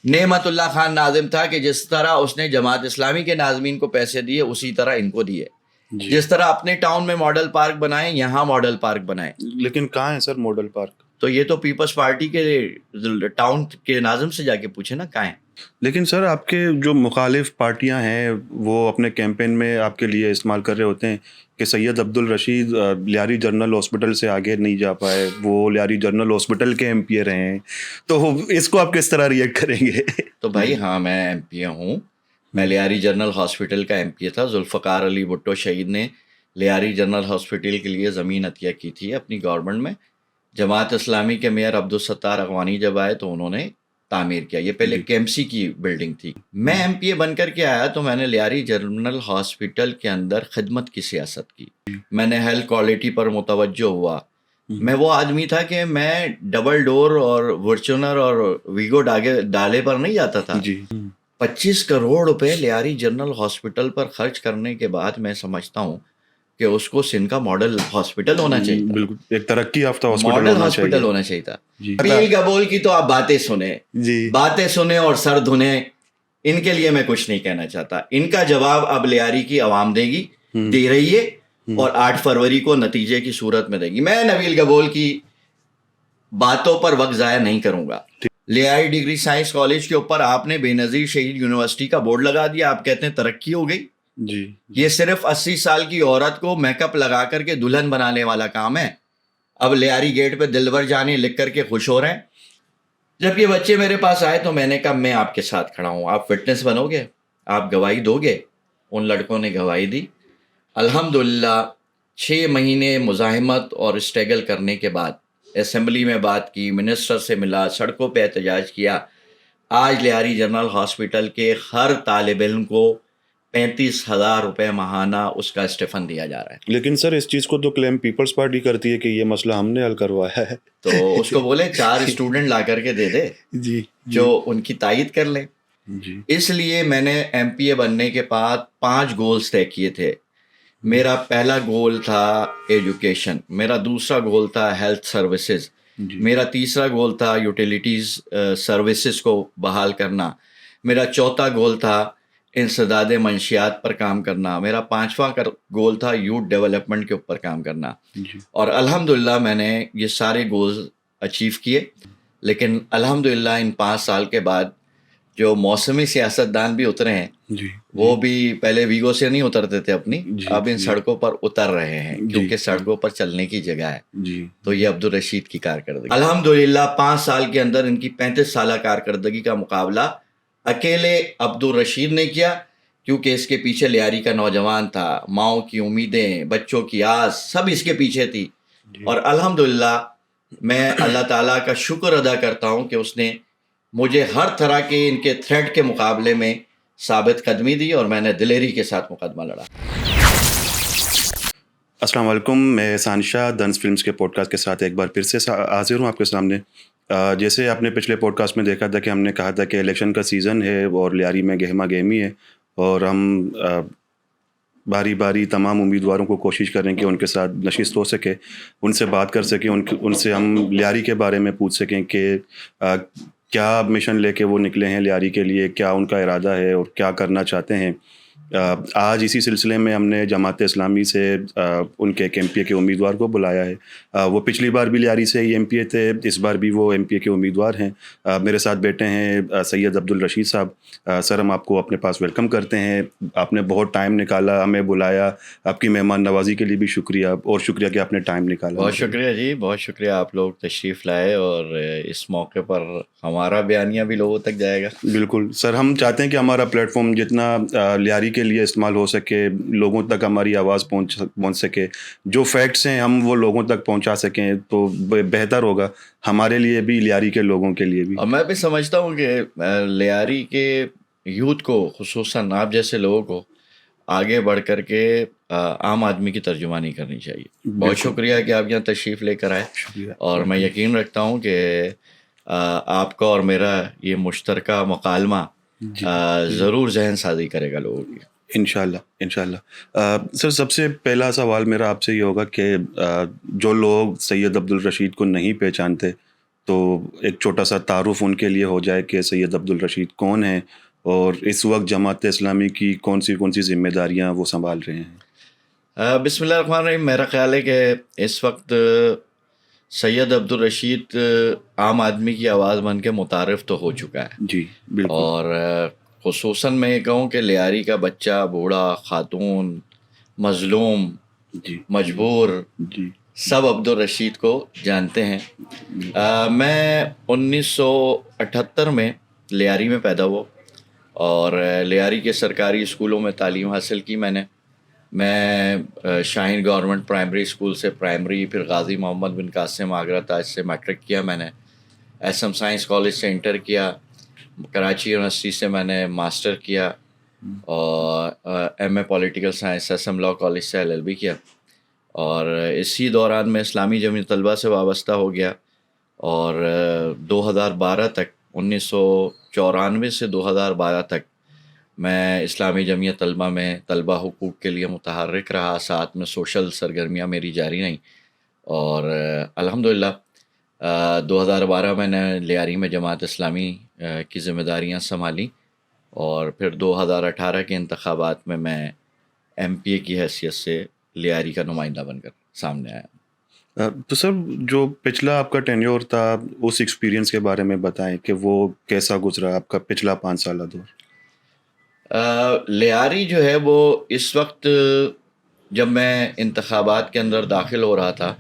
نعمت اللہ خان ناظم تھا کہ جس طرح اس نے جماعت اسلامی کے ناظمین کو پیسے دیے اسی طرح ان کو دیے. جس طرح اپنے ٹاؤن میں ماڈل پارک بنائے یہاں ماڈل پارک بنائے. لیکن کہاں ہے سر ماڈل پارک؟ تو یہ تو پیپلز پارٹی کے ٹاؤن کے ناظم سے جا کے پوچھے نا کہاں ہیں. لیکن سر آپ کے جو مخالف پارٹیاں ہیں وہ اپنے کیمپین میں آپ کے لیے استعمال کر رہے ہوتے ہیں کہ سید عبدالرشید لیاری جنرل ہاسپٹل سے آگے نہیں جا پائے, وہ لیاری جنرل ہاسپٹل کے ایم پی اے رہے ہیں, تو اس کو آپ کس طرح ریئیکٹ کریں گے؟ تو بھائی ہاں میں ایم پی اے ہوں, میں لیاری جنرل ہاسپٹل کا ایم پی اے تھا. ذوالفقار علی بھٹو شہید نے لیاری جنرل ہاسپٹل کے لیے زمین عطیہ کی تھی اپنی گورنمنٹ میں. جماعت اسلامی کے میئر عبدالستار اغوانی جب آئے تو انہوں نے تعمیر کیا. یہ پہلے کیمسی کی بلڈنگ تھی. میں ایم پی اے بن کر کے آیا تو میں نے لیاری جنرل ہاسپٹل کے اندر خدمت کی سیاست کی. میں نے ہیلتھ کوالٹی پر متوجہ ہوا. میں وہ آدمی تھا کہ میں ڈبل ڈور اور ورچونر اور ویگو ڈالے پر نہیں جاتا تھا. 25 کروڑ روپے لیاری جنرل ہاسپٹل پر خرچ کرنے کے بعد میں سمجھتا ہوں کہ اس کو سندھ کا ماڈل ہاسپٹل ہونا چاہیے. بالکل ایک ترقی یافتہ ماڈل ہاسپٹل ہونا چاہیے تھا. اپیل قبول کی تو آپ باتیں سنیں اور سر دھنیں. ان کے لیے میں کچھ نہیں کہنا چاہتا. ان کا جواب اب لیاری کی عوام دے رہی ہے اور 8 فروری کو نتیجے کی صورت میں دے گی. میں نویل گبول کی باتوں پر وقت ضائع نہیں کروں گا. لیاری ڈگری سائنس کالج کے اوپر آپ نے بے نظیر شہید یونیورسٹی کا بورڈ لگا دیا. آپ کہتے ہیں ترقی ہو گئی. یہ صرف 80 سال کی عورت کو میک اپ لگا کر کے دلہن بنانے والا کام ہے. اب لیاری گیٹ پہ دلبر جانے لکھ کر کے خوش ہو رہے ہیں. جب یہ بچے میرے پاس آئے تو میں نے کہا میں آپ کے ساتھ کھڑا ہوں, آپ فٹنس بنو گے, آپ گواہی دو گے. ان لڑکوں نے گواہی دی. الحمدللہ 6 مہینے مزاحمت اور اسٹرگل کرنے کے بعد اسمبلی میں بات کی, منسٹر سے ملا, سڑکوں پہ احتجاج کیا. آج لیاری جنرل ہاسپٹل کے ہر طالب علم کو 35,000 روپے ماہانہ اس کا اسٹیفن دیا جا رہا ہے. لیکن سر اس چیز کو تو کلیم پیپلز پارٹی کرتی ہے کہ یہ مسئلہ ہم نے حل کروایا ہے. تو اس کو بولے 4 اسٹوڈنٹ لا کر کے دے دے جو ان کی تائید کر لیں. اس لیے میں نے ایم پی اے بننے کے بعد 5 گولز طے کیے تھے. میرا پہلا گول تھا ایجوکیشن, میرا دوسرا گول تھا ہیلتھ سروسز, میرا تیسرا گول تھا یوٹیلیٹیز سروسز کو بحال کرنا, میرا چوتھا گول تھا انسداد منشیات پر کام کرنا, میرا 5واں گول تھا یوتھ ڈیولپمنٹ کے اوپر کام کرنا. اور الحمدللہ میں نے یہ سارے گولز اچیو کیے. لیکن الحمدللہ ان 5 سال کے بعد جو موسمی سیاستدان بھی اترے ہیں وہ بھی پہلے ویگو سے نہیں اترتے تھے اپنی, اب ان سڑکوں پر اتر رہے ہیں کیونکہ سڑکوں پر چلنے کی جگہ ہے. تو یہ عبدالرشید کی کارکردگی الحمدللہ 5 سال کے اندر ان کی 35 سالہ کارکردگی کا مقابلہ اکیلے عبدالرشید نے کیا, کیونکہ اس کے پیچھے لیاری کا نوجوان تھا. ماؤں کی امیدیں, بچوں کی آس سب اس کے پیچھے تھی. اور الحمدللہ میں اللہ تعالیٰ کا شکر ادا کرتا ہوں کہ اس نے مجھے ہر طرح کے ان کے تھریٹ کے مقابلے میں ثابت قدمی دی اور میں نے دلیری کے ساتھ مقدمہ لڑا. السلام علیکم, میں احسان شاہ دنس فلمز کے پوڈ کاسٹ کے ساتھ ایک بار پھر سے حاضر ہوں آپ کے سامنے. جیسے آپ نے پچھلے پوڈ کاسٹ میں دیکھا تھا کہ ہم نے کہا تھا کہ الیکشن کا سیزن ہے اور لیاری میں گہما گہمی ہے, اور ہم باری باری تمام امیدواروں کو کوشش کریں کہ ان کے ساتھ نشست ہو سکے, ان سے بات کر سکیں, ان سے ہم لیاری کے بارے میں پوچھ سکیں کہ کیا مشن لے کے وہ نکلے ہیں لیاری کے لیے, کیا ان کا ارادہ ہے اور کیا کرنا چاہتے ہیں. آج اسی سلسلے میں ہم نے جماعت اسلامی سے ان کے ایک ایم پی اے کے امیدوار کو بلایا ہے. وہ پچھلی بار بھی لیاری سے ہی ایم پی اے تھے, اس بار بھی وہ ایم پی اے کے امیدوار ہیں. میرے ساتھ بیٹھے ہیں سید عبدالرشید صاحب. سر ہم آپ کو اپنے پاس ویلکم کرتے ہیں. آپ نے بہت ٹائم نکالا, ہمیں بلایا, آپ کی مہمان نوازی کے لیے بھی شکریہ, اور شکریہ کہ آپ نے ٹائم نکالا. بہت شکریہ جی, بہت شکریہ. آپ لوگ تشریف لائے اور اس موقع پر ہمارا بیانیہ بھی لوگوں تک جائے گا. بالکل سر, ہم چاہتے ہیں کہ ہمارا پلیٹ فارم جتنا لیاری کے لیے استعمال ہو سکے, لوگوں تک ہماری آواز پہنچ سکے, جو فیکٹس ہیں ہم وہ لوگوں تک پہنچا سکیں تو بہتر ہوگا ہمارے لیے بھی, لیاری کے لوگوں کے لیے بھی. اور میں بھی سمجھتا ہوں کہ لیاری کے یوتھ کو, خصوصاً آپ جیسے لوگوں کو آگے بڑھ کر کے عام آدمی کی ترجمانی کرنی چاہیے. بہت شکریہ کہ آپ یہاں تشریف لے کر آئے, اور میں یقین رکھتا ہوں کہ آپ کا اور میرا یہ مشترکہ مکالمہ ضرور ذہن سازی کرے گا لوگوں کی. انشاءاللہ. سر سب سے پہلا سوال میرا آپ سے یہ ہوگا کہ جو لوگ سید عبدالرشید کو نہیں پہچانتے تو ایک چھوٹا سا تعارف ان کے لیے ہو جائے کہ سید عبدالرشید کون ہیں اور اس وقت جماعت اسلامی کی کون سی ذمہ داریاں وہ سنبھال رہے ہیں. بسم اللہ الرحمن الرحیم. میرا خیال ہے کہ اس وقت سید عبدالرشید عام آدمی کی آواز بن کے متعارف تو ہو چکا ہے. جی بالکل. اور خصوصاً میں یہ کہوں کہ لیاری کا بچہ، بوڑھا، خاتون، مظلوم، جی مجبور، جی سب عبدالرشید کو جانتے ہیں. میں 1978 میں لیاری میں پیدا ہوا اور لیاری کے سرکاری اسکولوں میں تعلیم حاصل کی. میں شاہین گورنمنٹ پرائمری اسکول سے پرائمری، پھر غازی محمد بن قاسم آگرہ تاج سے میٹرک کیا. میں نے ایس ایم سائنس کالج سے انٹر کیا. کراچی یونیورسٹی سے میں نے ماسٹر کیا اور M A political science S M law college سے LLB کیا. اور اسی دوران میں اسلامی جمعیت طلبہ سے وابستہ ہو گیا اور 2012 تک 1994 سے 2012 تک میں اسلامی جمعیت طلبہ میں طلبہ حقوق کے لیے متحرک رہا. ساتھ میں سوشل سرگرمیاں میری جاری رہیں اور الحمدللہ 2012 میں نے لیاری میں جماعت اسلامی کی ذمہ داریاں سنبھالی اور پھر 2018 کے انتخابات میں MPA کی حیثیت سے لیاری کا نمائندہ بن کر سامنے آیا. تو سر جو پچھلا آپ کا ٹینیور تھا اس ایکسپیرینس کے بارے میں بتائیں کہ وہ کیسا گزرا آپ کا پچھلا 5 سالہ دور. لیاری جو ہے وہ اس وقت جب میں انتخابات کے اندر داخل ہو رہا تھا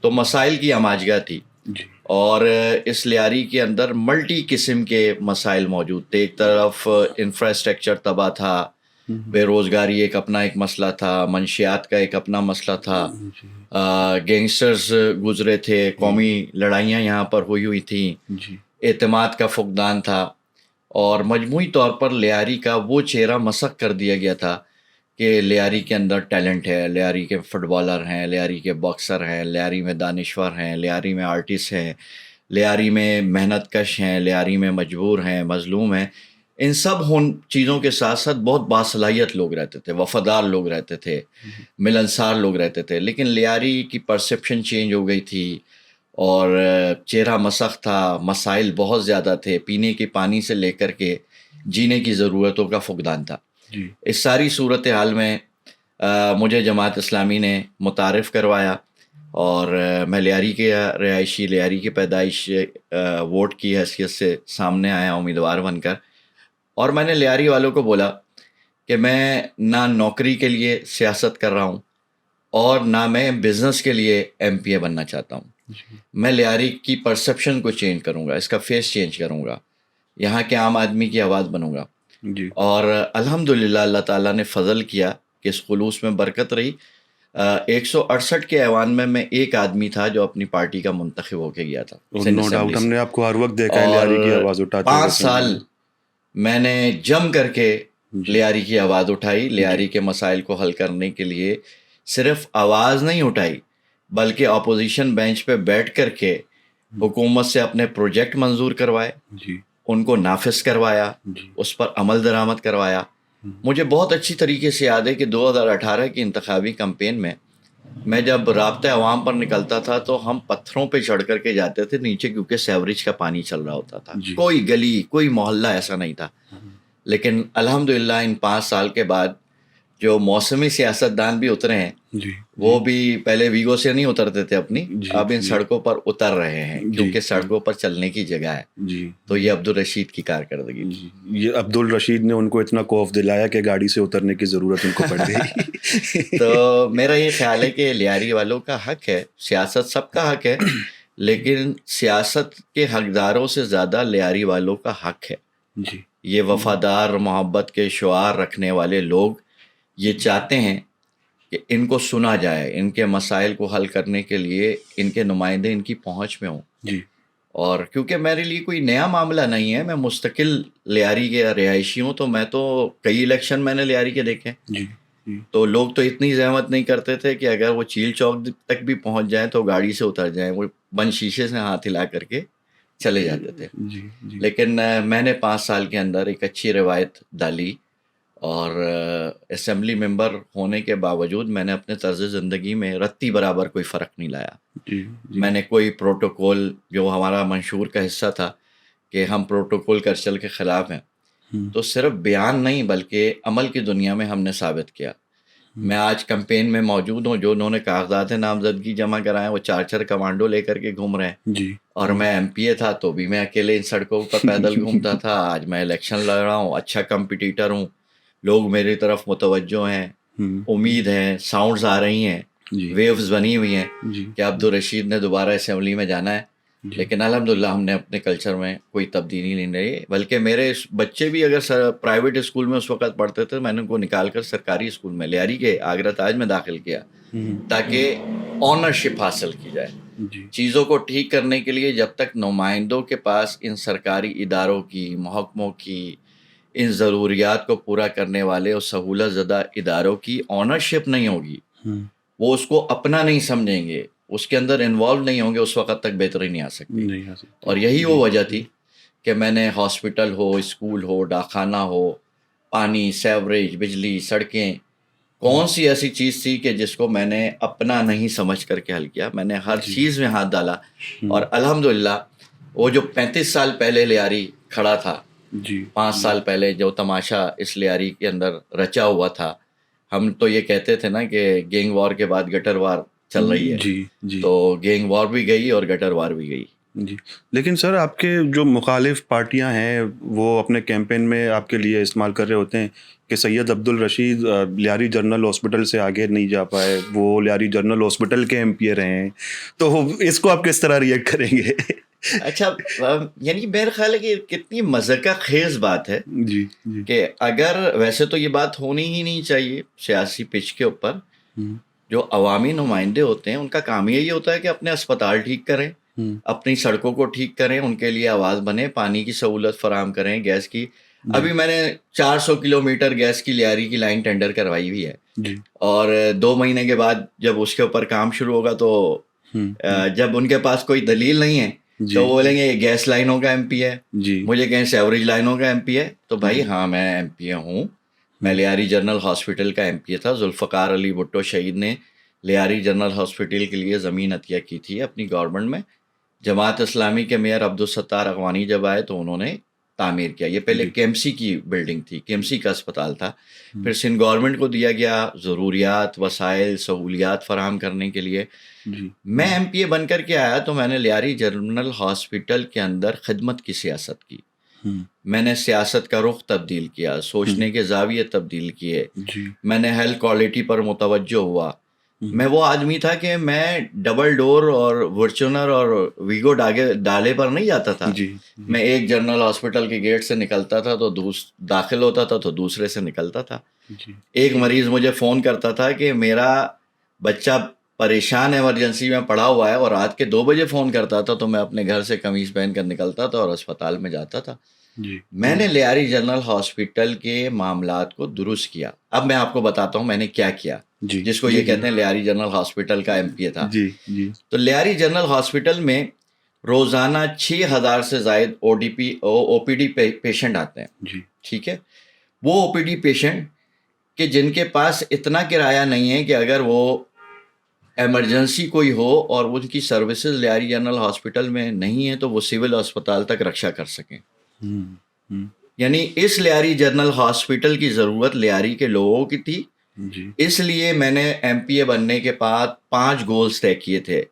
تو مسائل کی ہماجگاہ تھی جی. اور اس لیاری کے اندر ملٹی قسم کے مسائل موجود تھے. ایک طرف انفراسٹرکچر تباہ تھا، بے روزگاری ایک اپنا ایک مسئلہ تھا، منشیات کا ایک اپنا مسئلہ تھا، گینگسٹرز گزرے تھے، قومی لڑائیاں یہاں پر ہوئی تھیں، اعتماد کا فقدان تھا اور مجموعی طور پر لیاری کا وہ چہرہ مسخ کر دیا گیا تھا کہ لیاری کے اندر ٹیلنٹ ہے، لیاری کے فٹ بالر ہیں، لیاری کے باکسر ہیں، لیاری میں دانشور ہیں، لیاری میں آرٹسٹ ہیں، لیاری میں محنت کش ہیں، لیاری میں مجبور ہیں، مظلوم ہیں. ان سب چیزوں کے ساتھ ساتھ بہت باصلاحیت لوگ رہتے تھے، وفادار لوگ رہتے تھے، ملنسار لوگ رہتے تھے. لیکن لیاری کی پرسیپشن چینج ہو گئی تھی اور چہرہ مسخ تھا، مسائل بہت زیادہ تھے، پینے کے پانی سے لے کر کے جینے کی ضرورتوں کا فقدان تھا. اس ساری صورتحال میں مجھے جماعت اسلامی نے متعارف کروایا اور میں لیاری کے رہائشی، لیاری کی پیدائش، ووٹ کی حیثیت سے سامنے آیا امیدوار بن کر. اور میں نے لیاری والوں کو بولا کہ میں نہ نوکری کے لیے سیاست کر رہا ہوں اور نہ میں بزنس کے لیے MPA بننا چاہتا ہوں. میں لیاری کی پرسیپشن کو چینج کروں گا، اس کا فیس چینج کروں گا، یہاں کے عام آدمی کی آواز بنوں گا. اور الحمدللہ اللہ تعالیٰ نے فضل کیا کہ اس خلوص میں برکت رہی. 168 کے ایوان میں ایک آدمی تھا جو اپنی پارٹی کا منتخب ہو کے گیا تھا. نو ڈاؤٹ ہم نے آپ کو ہر وقت دیکھا ہے لیاری کی آواز اٹھاتے. 5 سال میں نے جم کر کے لیاری کی آواز اٹھائی. لیاری کے مسائل کو حل کرنے کے لیے صرف آواز نہیں اٹھائی بلکہ اپوزیشن بینچ پہ بیٹھ کر کے حکومت سے اپنے پروجیکٹ منظور کروائے، ان کو نافذ کروایا، اس پر عمل درآمد کروایا. مجھے بہت اچھی طریقے سے یاد ہے کہ 2018 کی انتخابی کمپین میں جب رابطہ عوام پر نکلتا تھا تو ہم پتھروں پہ چڑھ کر کے جاتے تھے نیچے، کیونکہ سیوریج کا پانی چل رہا ہوتا تھا. کوئی گلی، کوئی محلہ ایسا نہیں تھا. لیکن الحمدللہ ان 5 سال کے بعد جو موسمی سیاستدان بھی اترے ہیں وہ بھی پہلے ویگو سے نہیں اترتے تھے اپنی، اب ان سڑکوں پر اتر رہے ہیں کیونکہ سڑکوں پر چلنے کی جگہ ہے. تو یہ عبدالرشید کی کارکردگی. یہ عبدالرشید نے ان کو اتنا خوف دلایا کہ گاڑی سے اترنے کی ضرورت ان کو پڑ گئی. تو میرا یہ خیال ہے کہ لیاری والوں کا حق ہے، سیاست سب کا حق ہے، لیکن سیاست کے حقداروں سے زیادہ لیاری والوں کا حق ہے. یہ وفادار، محبت کے شعار رکھنے والے لوگ یہ چاہتے ہیں کہ ان کو سنا جائے، ان کے مسائل کو حل کرنے کے لیے ان کے نمائندے ان کی پہنچ میں ہوں. اور کیونکہ میرے لیے کوئی نیا معاملہ نہیں ہے، میں مستقل لیاری کے رہائشی ہوں، تو میں تو کئی الیکشن میں نے لیاری کے دیکھے. تو لوگ تو اتنی زحمت نہیں کرتے تھے کہ اگر وہ چیل چوک تک بھی پہنچ جائیں تو گاڑی سے اتر جائیں، وہ بند شیشے سے ہاتھ ہلا کر کے چلے جاتے تھے. لیکن میں نے 5 سال کے اندر ایک اچھی روایت ڈالی اور اسمبلی ممبر ہونے کے باوجود میں نے اپنے طرز زندگی میں رتی برابر کوئی فرق نہیں لایا. میں نے کوئی پروٹوکول، جو ہمارا منشور کا حصہ تھا کہ ہم پروٹوکول کلچر کے خلاف ہیں، تو صرف بیان نہیں بلکہ عمل کی دنیا میں ہم نے ثابت کیا. میں آج کمپین میں موجود ہوں. جو انہوں نے کاغذات نامزدگی جمع کرائے وہ 4 کمانڈو لے کر کے گھوم رہے ہیں. اور میں ایم پی اے تھا تو بھی میں اکیلے ان سڑکوں پر پیدل گھومتا تھا. آج میں الیکشن لڑ رہا ہوں، اچھا کمپٹیٹر ہوں، لوگ میری طرف متوجہ ہیں، امید ہے، ساؤنڈز آ رہی ہیں، ویوز بنی ہوئی ہیں کہ عبدالرشید نے دوبارہ اسمبلی میں جانا ہے. لیکن الحمدللہ ہم نے اپنے کلچر میں کوئی تبدیلی نہیں رہی. بلکہ میرے بچے بھی اگر پرائیویٹ اسکول میں اس وقت پڑھتے تھے، میں نے ان کو نکال کر سرکاری اسکول میں لیاری کے آگرہ تاج میں داخل کیا تاکہ آنرشپ حاصل کی جائے. چیزوں کو ٹھیک کرنے کے لیے جب تک نمائندوں کے پاس ان سرکاری اداروں کی، محکموں کی، ان ضروریات کو پورا کرنے والے اور سہولت زدہ اداروں کی آنرشپ نہیں ہوگی، وہ اس کو اپنا نہیں سمجھیں گے، اس کے اندر انوالو نہیں ہوں گے، اس وقت تک بہتری نہیں آ سکتی. اور یہی وہ وجہ تھی کہ میں نے ہاسپٹل ہو، اسکول ہو، ڈاکخانہ ہو، پانی، سیوریج، بجلی، سڑکیں، کون سی ایسی چیز تھی کہ جس کو میں نے اپنا نہیں سمجھ کر کے حل کیا. میں نے ہر چیز میں ہاتھ ڈالا. اور الحمدللہ وہ جو 35 سال پہلے لیاری کھڑا تھا، 5 سال پہلے جو تماشا اس لیاری کے اندر رچا ہوا تھا، ہم تو یہ کہتے تھے نا کہ گینگ وار کے بعد گٹر وار چل رہی ہے. تو گینگ وار بھی گئی اور گٹر وار بھی گئی. لیکن سر، آپ کے جو مخالف پارٹیاں ہیں وہ اپنے کیمپین میں آپ کے لیے استعمال کر رہے ہوتے ہیں کہ سید عبدالرشید لیاری جنرل ہاسپٹل سے آگے نہیں جا پائے، وہ لیاری جنرل ہاسپٹل کے ایم پی اے رہے ہیں. تو اس کو آپ کس طرح ریئیکٹ کریں گے؟ اچھا، یعنی میرا خیال ہے کہ کتنی مذاقہ خیز بات ہے کہ اگر ویسے تو یہ بات ہونی ہی نہیں چاہیے سیاسی پچ کے اوپر. جو عوامی نمائندے ہوتے ہیں ان کا کام یہی ہوتا ہے کہ اپنے اسپتال ٹھیک کریں، اپنی سڑکوں کو ٹھیک کریں، ان کے لیے آواز بنے، پانی کی سہولت فراہم کریں، گیس کی. ابھی میں نے 400 کلومیٹر گیس کی لیاری کی لائن ٹینڈر کروائی ہوئی ہے. اور 2 مہینے کے بعد جب اس کے اوپر کام شروع ہوگا تو جب ان کے پاس کوئی دلیل نہیں ہے تو وہ بولیں گے یہ گیس لائنوں کا ایم پی ہے، مجھے کہیں سیوریج لائنوں کا ایم پی ہے. تو بھائی ہاں، میں ایم پی اے ہوں. میں لیاری جنرل ہاسپٹل کا ایم پی اے تھا. ذوالفقار علی بھٹو شہید نے لیاری جنرل ہاسپٹل کے لیے زمین عطیہ کی تھی اپنی گورنمنٹ میں. جماعت اسلامی کے میئر عبدالستار اغوانی جب آئے تو انہوں نے تعمیر کیا. یہ پہلے کیمسی کی بلڈنگ تھی، کیمسی کا اسپتال تھا. پھر سندھ گورنمنٹ کو دیا گیا ضروریات، وسائل، سہولیات فراہم کرنے کے لیے. میں ایم پی اے بن کر کے آیا تو میں نے لیاری جنرل ہاسپٹل کے اندر خدمت کی سیاست کی. میں نے سیاست کا رخ تبدیل کیا، سوچنے کے زاویے تبدیل کیے. میں نے ہیلتھ کوالٹی پر متوجہ ہوا. میں وہ آدمی تھا کہ میں ڈبل ڈور اور ورچونر اور ویگو ڈالے پر نہیں جاتا تھا. میں ایک جنرل ہاسپٹل کے گیٹ سے نکلتا تھا تو داخل ہوتا تھا تو دوسرے سے نکلتا تھا. ایک مریض مجھے فون کرتا تھا کہ میرا بچہ پریشان ایمرجنسی میں پڑا ہوا ہے، اور رات کے 2 بجے فون کرتا تھا تو میں اپنے گھر سے قمیض پہن کر نکلتا تھا اور اسپتال میں جاتا تھا. میں نے لیاری جنرل ہاسپٹل کے معاملات کو درست کیا. اب میں آپ کو بتاتا ہوں میں نے کیا کیا، جس کو یہ کہتے ہیں لیاری جنرل ہاسپٹل کا ایم پی اے تھا. تو لیاری جنرل ہاسپٹل میں روزانہ 6000 سے زائد او پی ڈی پیشنٹ آتے ہیں. ٹھیک ہے، وہ او پی ڈی پیشنٹ کہ جن کے پاس اتنا کرایہ نہیں ہے کہ اگر وہ ایمرجنسی کوئی ہو اور ان کی سروسز لیاری جنرل ہاسپٹل میں نہیں ہے تو وہ سول اسپتال تک رکشا کر سکیں. یعنی اس لیاری جنرل ہاسپٹل کی ضرورت لیاری کے لوگوں کی تھی. اس لیے میں نے ایم پی اے بننے کے بعد 5 گولز طے کیے تھے.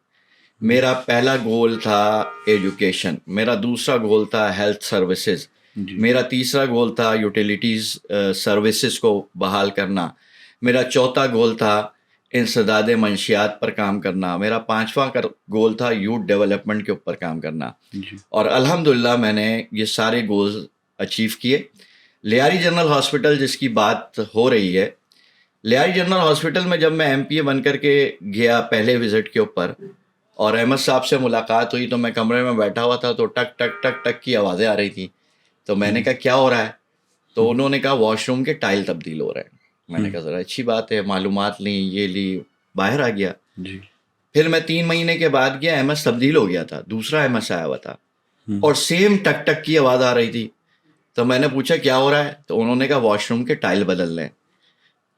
میرا پہلا گول تھا ایجوکیشن، میرا دوسرا گول تھا ہیلتھ سروسز، میرا تیسرا گول تھا یوٹیلیٹیز سروسز کو بحال کرنا، میرا چوتھا گول تھا انسداد منشیات پر کام کرنا، میرا 5واں گول تھا یوتھ ڈیولپمنٹ کے اوپر کام کرنا. اور الحمدللہ میں نے یہ سارے گولز اچیو کیے. لیاری جنرل ہاسپٹل جس کی بات ہو رہی ہے، لیاری جنرل ہاسپٹل میں جب میں ایم پی اے بن کر کے گیا پہلے وزٹ کے اوپر اور احمد صاحب سے ملاقات ہوئی تو میں کمرے میں بیٹھا ہوا تھا تو ٹک ٹک ٹک ٹک کی آوازیں آ رہی تھیں. تو میں نے کہا کیا ہو رہا ہے؟ تو انہوں نے کہا واش روم کے ٹائل تبدیل ہو رہے ہیں. میں نے کہا ذرا اچھی بات ہے، معلومات لیں، یہ لی، باہر آ گیا. پھر میں 3 مہینے کے بعد گیا، احمد تبدیل ہو گیا تھا، دوسرا احمد آیا ہوا تھا اور سیم ٹک ٹک کی آواز آ رہی تھی. تو میں نے پوچھا کیا ہو رہا ہے, تو انہوں نے کہا واش روم کے ٹائل بدل لیں.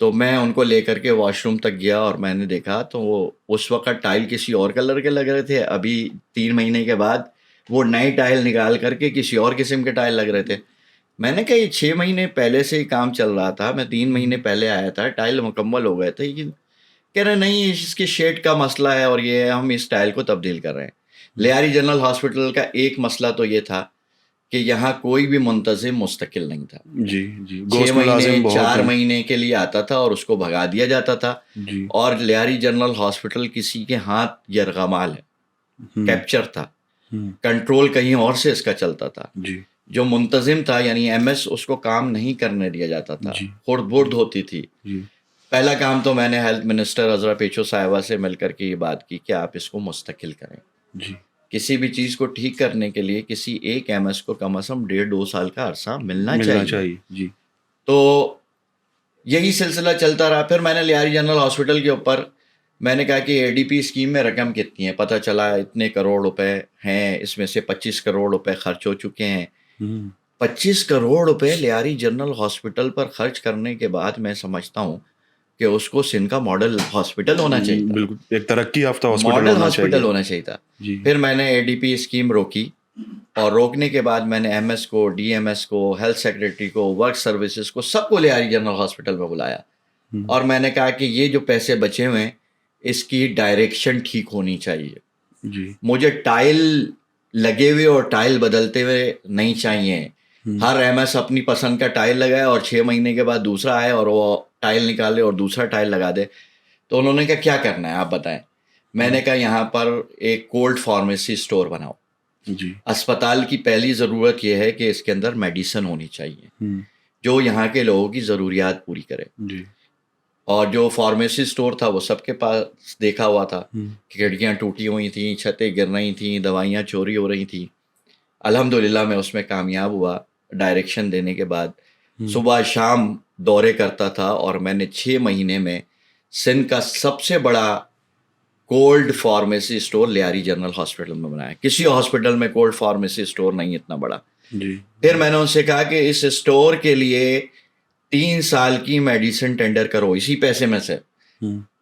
تو میں ان کو لے کر کے واش روم تک گیا اور میں نے دیکھا تو وہ اس وقت ٹائل کسی اور کلر کے لگ رہے تھے, ابھی 3 مہینے کے بعد وہ نئی ٹائل نکال کر کے کسی اور قسم کے ٹائل لگ رہے تھے. میں نے کہا یہ 6 مہینے پہلے سے ہی کام چل رہا تھا, میں 3 مہینے پہلے آیا تھا, ٹائل مکمل ہو گئے تھے. لیکن کہہ رہے نہیں اس کے شیڈ کا مسئلہ ہے اور یہ ہم اس ٹائل کو تبدیل کر رہے ہیں. لیاری جنرل ہاسپٹل کا ایک مسئلہ تو یہ تھا کہ یہاں کوئی بھی منتظم مستقل نہیں تھا. جی جی 6 مہینے 4 مہینے کے لیے آتا تھا اور اس کو بھگا دیا جاتا تھا. اور لیاری جنرل ہاسپٹل کسی کے ہاتھ یرغمال ہے, کیپچر تھا, کنٹرول کہیں اور سے اس کا چلتا تھا. جو منتظم تھا یعنی ایم ایس, اس کو کام نہیں کرنے دیا جاتا تھا, خرد برد ہوتی تھی. پہلا کام تو میں نے ہیلتھ منسٹر عذرا پیچو صاحبہ سے مل کر کے یہ بات کی کہ آپ اس کو مستقل کریں. کسی بھی چیز کو ٹھیک کرنے کے لیے کسی ایک ایم ایس کو کم از کم 1.5-2 سال کا عرصہ ملنا چاہیے. تو یہی سلسلہ چلتا رہا. پھر میں نے لیاری جنرل ہاسپٹل کے اوپر میں نے کہا کہ اے ڈی پی اسکیم میں رقم کتنی ہے, پتہ چلا اتنے کروڑ روپے ہیں, اس میں سے 25 کروڑ روپے خرچ ہو چکے ہیں. 25 کروڑ روپے لیاری جنرل ہاسپٹل پر خرچ کرنے کے بعد میں سمجھتا ہوں کہ اس کو سندھ کا ماڈل ہاسپٹل ہونا چاہیے تھا, بالکل ایک ترقی یافتہ ماڈل ہاسپٹل ہونا چاہیے تھا. پھر میں نے اے ڈی پی اسکیم روکی, اور روکنے کے بعد میں نے ایم ایس کو, ڈی ایم ایس کو, ہیلتھ سیکریٹری کو, ورک سروسز کو, سب کو لیاری جنرل ہاسپٹل میں بلایا. اور میں نے کہا کہ یہ جو پیسے بچے ہوئے ہیں اس کی ڈائریکشن ٹھیک ہونی چاہیے. مجھے ٹائل لگے ہوئے اور ٹائل بدلتے ہوئے نہیں چاہیے. ہر ایم ایس اپنی پسند کا ٹائل لگائے اور 6 مہینے کے بعد دوسرا آئے اور وہ ٹائل نکالے اور دوسرا ٹائل لگا دے. تو انہوں نے کہا کیا کرنا ہے آپ بتائیں. میں نے کہا یہاں پر ایک کولڈ فارمیسی اسٹور بناؤ. اسپتال کی پہلی ضرورت یہ ہے کہ اس کے اندر میڈیسن ہونی چاہیے جو یہاں کے لوگوں کی ضروریات پوری کرے. اور جو فارمیسی اسٹور تھا وہ سب کے پاس دیکھا ہوا تھا, کھڑکیاں ٹوٹی ہوئی تھیں, چھتیں گر رہی تھیں, دوائیاں چوری ہو رہی تھیں. الحمدللہ میں اس میں کامیاب ہوا. ڈائریکشن دینے کے بعد صبح شام دورے کرتا تھا, اور میں نے 6 مہینے میں سندھ کا سب سے بڑا cold pharmacy store Lyari general hospital میں بنایا. کسی ہاسپٹل میں کولڈ فارمیسی اسٹور نہیں اتنا بڑا. پھر میں نے ان سے کہا کہ اس اسٹور کے لیے 3 سال کی میڈیسن ٹینڈر کرو اسی پیسے میں سے.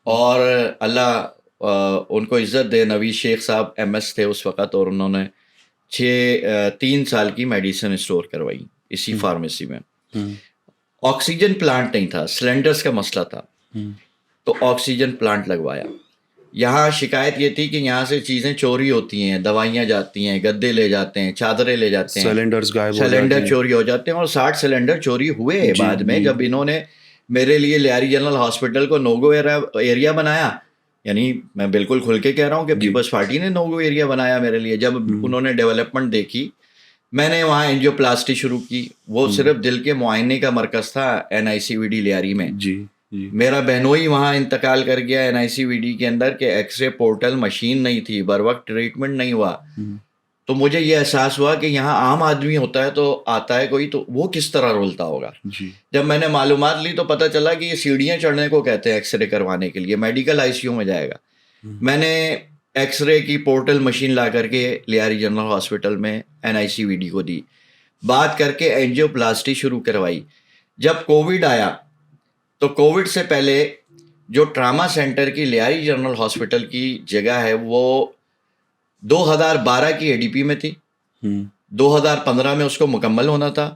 اور اللہ ان کو عزت دے, نویز شیخ صاحب ایم ایس تھے اس وقت, اور انہوں نے 3 سال کی میڈیسن اسٹور کروائی اسی فارمیسی میں. آکسیجن پلانٹ نہیں تھا, سلنڈرز کا مسئلہ تھا, تو آکسیجن پلانٹ لگوایا. یہاں شکایت یہ تھی کہ یہاں سے چیزیں چوری ہوتی ہیں, دوائیاں جاتی ہیں, گدے لے جاتے ہیں, چادریں لے جاتے ہیں, سلنڈر چوری ہو جاتے ہیں. اور 60 سلنڈر چوری ہوئے بعد میں, جب انہوں نے میرے لیے لیاری جنرل ہاسپٹل کو نوگو ایریا بنایا. یعنی میں بالکل کھل کے کہہ رہا ہوں کہ پیپلز پارٹی نے نوگو ایریا بنایا میرے لیے. جب انہوں نے ڈیولپمنٹ دیکھی, میں نے وہاں اینجیو پلاسٹی شروع کی. وہ صرف دل کے معائنے کا مرکز تھا NICVD لیاری میں. میرا بہنوئی وہاں انتقال کر گیا NICVD کے اندر کہ ایکس رے پورٹل مشین نہیں تھی, بر وقت ٹریٹمنٹ نہیں ہوا. تو مجھے یہ احساس ہوا کہ یہاں عام آدمی ہوتا ہے تو آتا ہے کوئی, تو وہ کس طرح رولتا ہوگا. جب میں نے معلومات لی تو پتہ چلا کہ یہ سیڑھیاں چڑھنے کو کہتے ہیں ایکس رے کروانے کے لیے, میڈیکل ICU میں جائے گا. میں نے ایکس رے کی پورٹل مشین لا کر کے لیاری جنرل ہاسپٹل میں NICVD کو دی, بات کر کے اینجیو پلاسٹی شروع کروائی. جب کووڈ آیا تو کووڈ سے پہلے جو ٹراما سینٹر کی لیاری جنرل ہاسپٹل کی جگہ ہے وہ 2012 کی ADP میں تھی, 2015 میں اس کو مکمل ہونا تھا.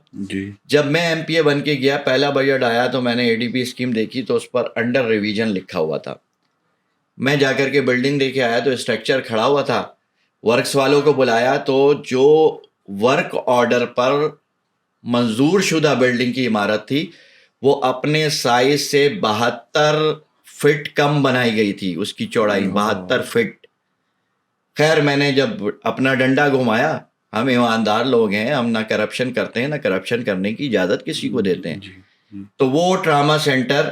جب میں MPA بن کے گیا, پہلا بجٹ آیا تو میں نے ADP اسکیم دیکھی تو اس پر انڈر ریویژن لکھا ہوا تھا. میں جا کر کے بلڈنگ دیکھے آیا تو اسٹرکچر کھڑا ہوا تھا. ورکس والوں کو بلایا تو جو ورک آرڈر پر منظور شدہ بلڈنگ کی عمارت تھی وہ اپنے سائز سے 72 فٹ کم بنائی گئی تھی, اس کی چوڑائی 72 فٹ. خیر میں نے جب اپنا ڈنڈا گھمایا, ہم ایماندار لوگ ہیں, ہم نہ کرپشن کرتے ہیں نہ کرپشن کرنے کی اجازت کسی کو دیتے ہیں. تو وہ ٹراما سینٹر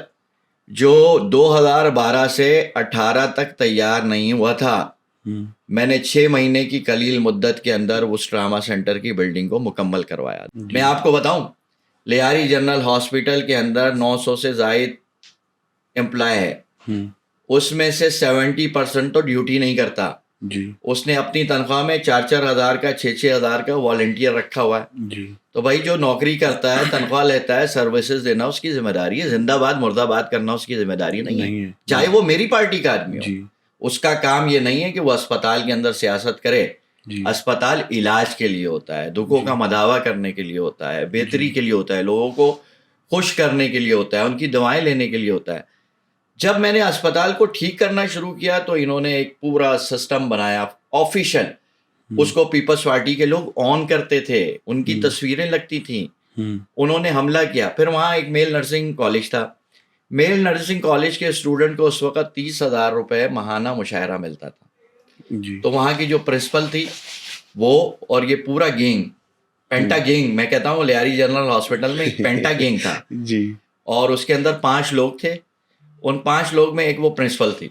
جو 2012 سے 18 تک تیار نہیں ہوا تھا, میں نے 6 مہینے کی قلیل مدت کے اندر اس ٹراما سینٹر کی بلڈنگ کو مکمل کروایا. میں آپ کو بتاؤں, لیاری جنرل ہاسپٹل کے اندر 900 سے زائد امپلائی ہے, اس میں سے 70% تو ڈیوٹی نہیں کرتا, جی اس نے اپنی تنخواہ میں 4,000 کا 6,000 کا والنٹیئر رکھا ہوا ہے. جی تو بھائی جو نوکری کرتا ہے تنخواہ لیتا ہے سروسز دینا اس کی ذمہ داری ہے, زندہ باد مردہ باد کرنا اس کی ذمہ داری نہیں ہے, چاہے وہ میری پارٹی کا آدمی ہو. جی اس کا کام یہ نہیں ہے کہ وہ اسپتال کے اندر سیاست کرے. جی اسپتال علاج کے لیے ہوتا ہے, دکھوں کا مداوا کرنے کے لیے ہوتا ہے, بہتری کے لیے ہوتا ہے, لوگوں کو خوش کرنے کے لیے ہوتا ہے, ان کی دوائیں لینے کے لیے ہوتا ہے. جب میں نے اسپتال کو ٹھیک کرنا شروع کیا تو انہوں نے ایک پورا سسٹم بنایا آفیشیل, اس کو پیپلز پارٹی کے لوگ آن کرتے تھے, ان کی تصویریں لگتی تھیں. انہوں نے حملہ کیا. پھر وہاں ایک میل نرسنگ کالج تھا, میل نرسنگ کالج کے اسٹوڈنٹ کو اس وقت 30,000 روپے ماہانہ مشاہرہ ملتا تھا. جی تو وہاں کی جو پرنسپل تھی وہ اور یہ پورا گینگ, پینٹا گینگ میں کہتا ہوں, لیاری جنرل ہاسپٹل میں ایک پینٹا گینگ تھا. جی اور اس کے اندر 5 لوگ تھے, ان 5 لوگ میں ایک وہ پرنسپل تھی.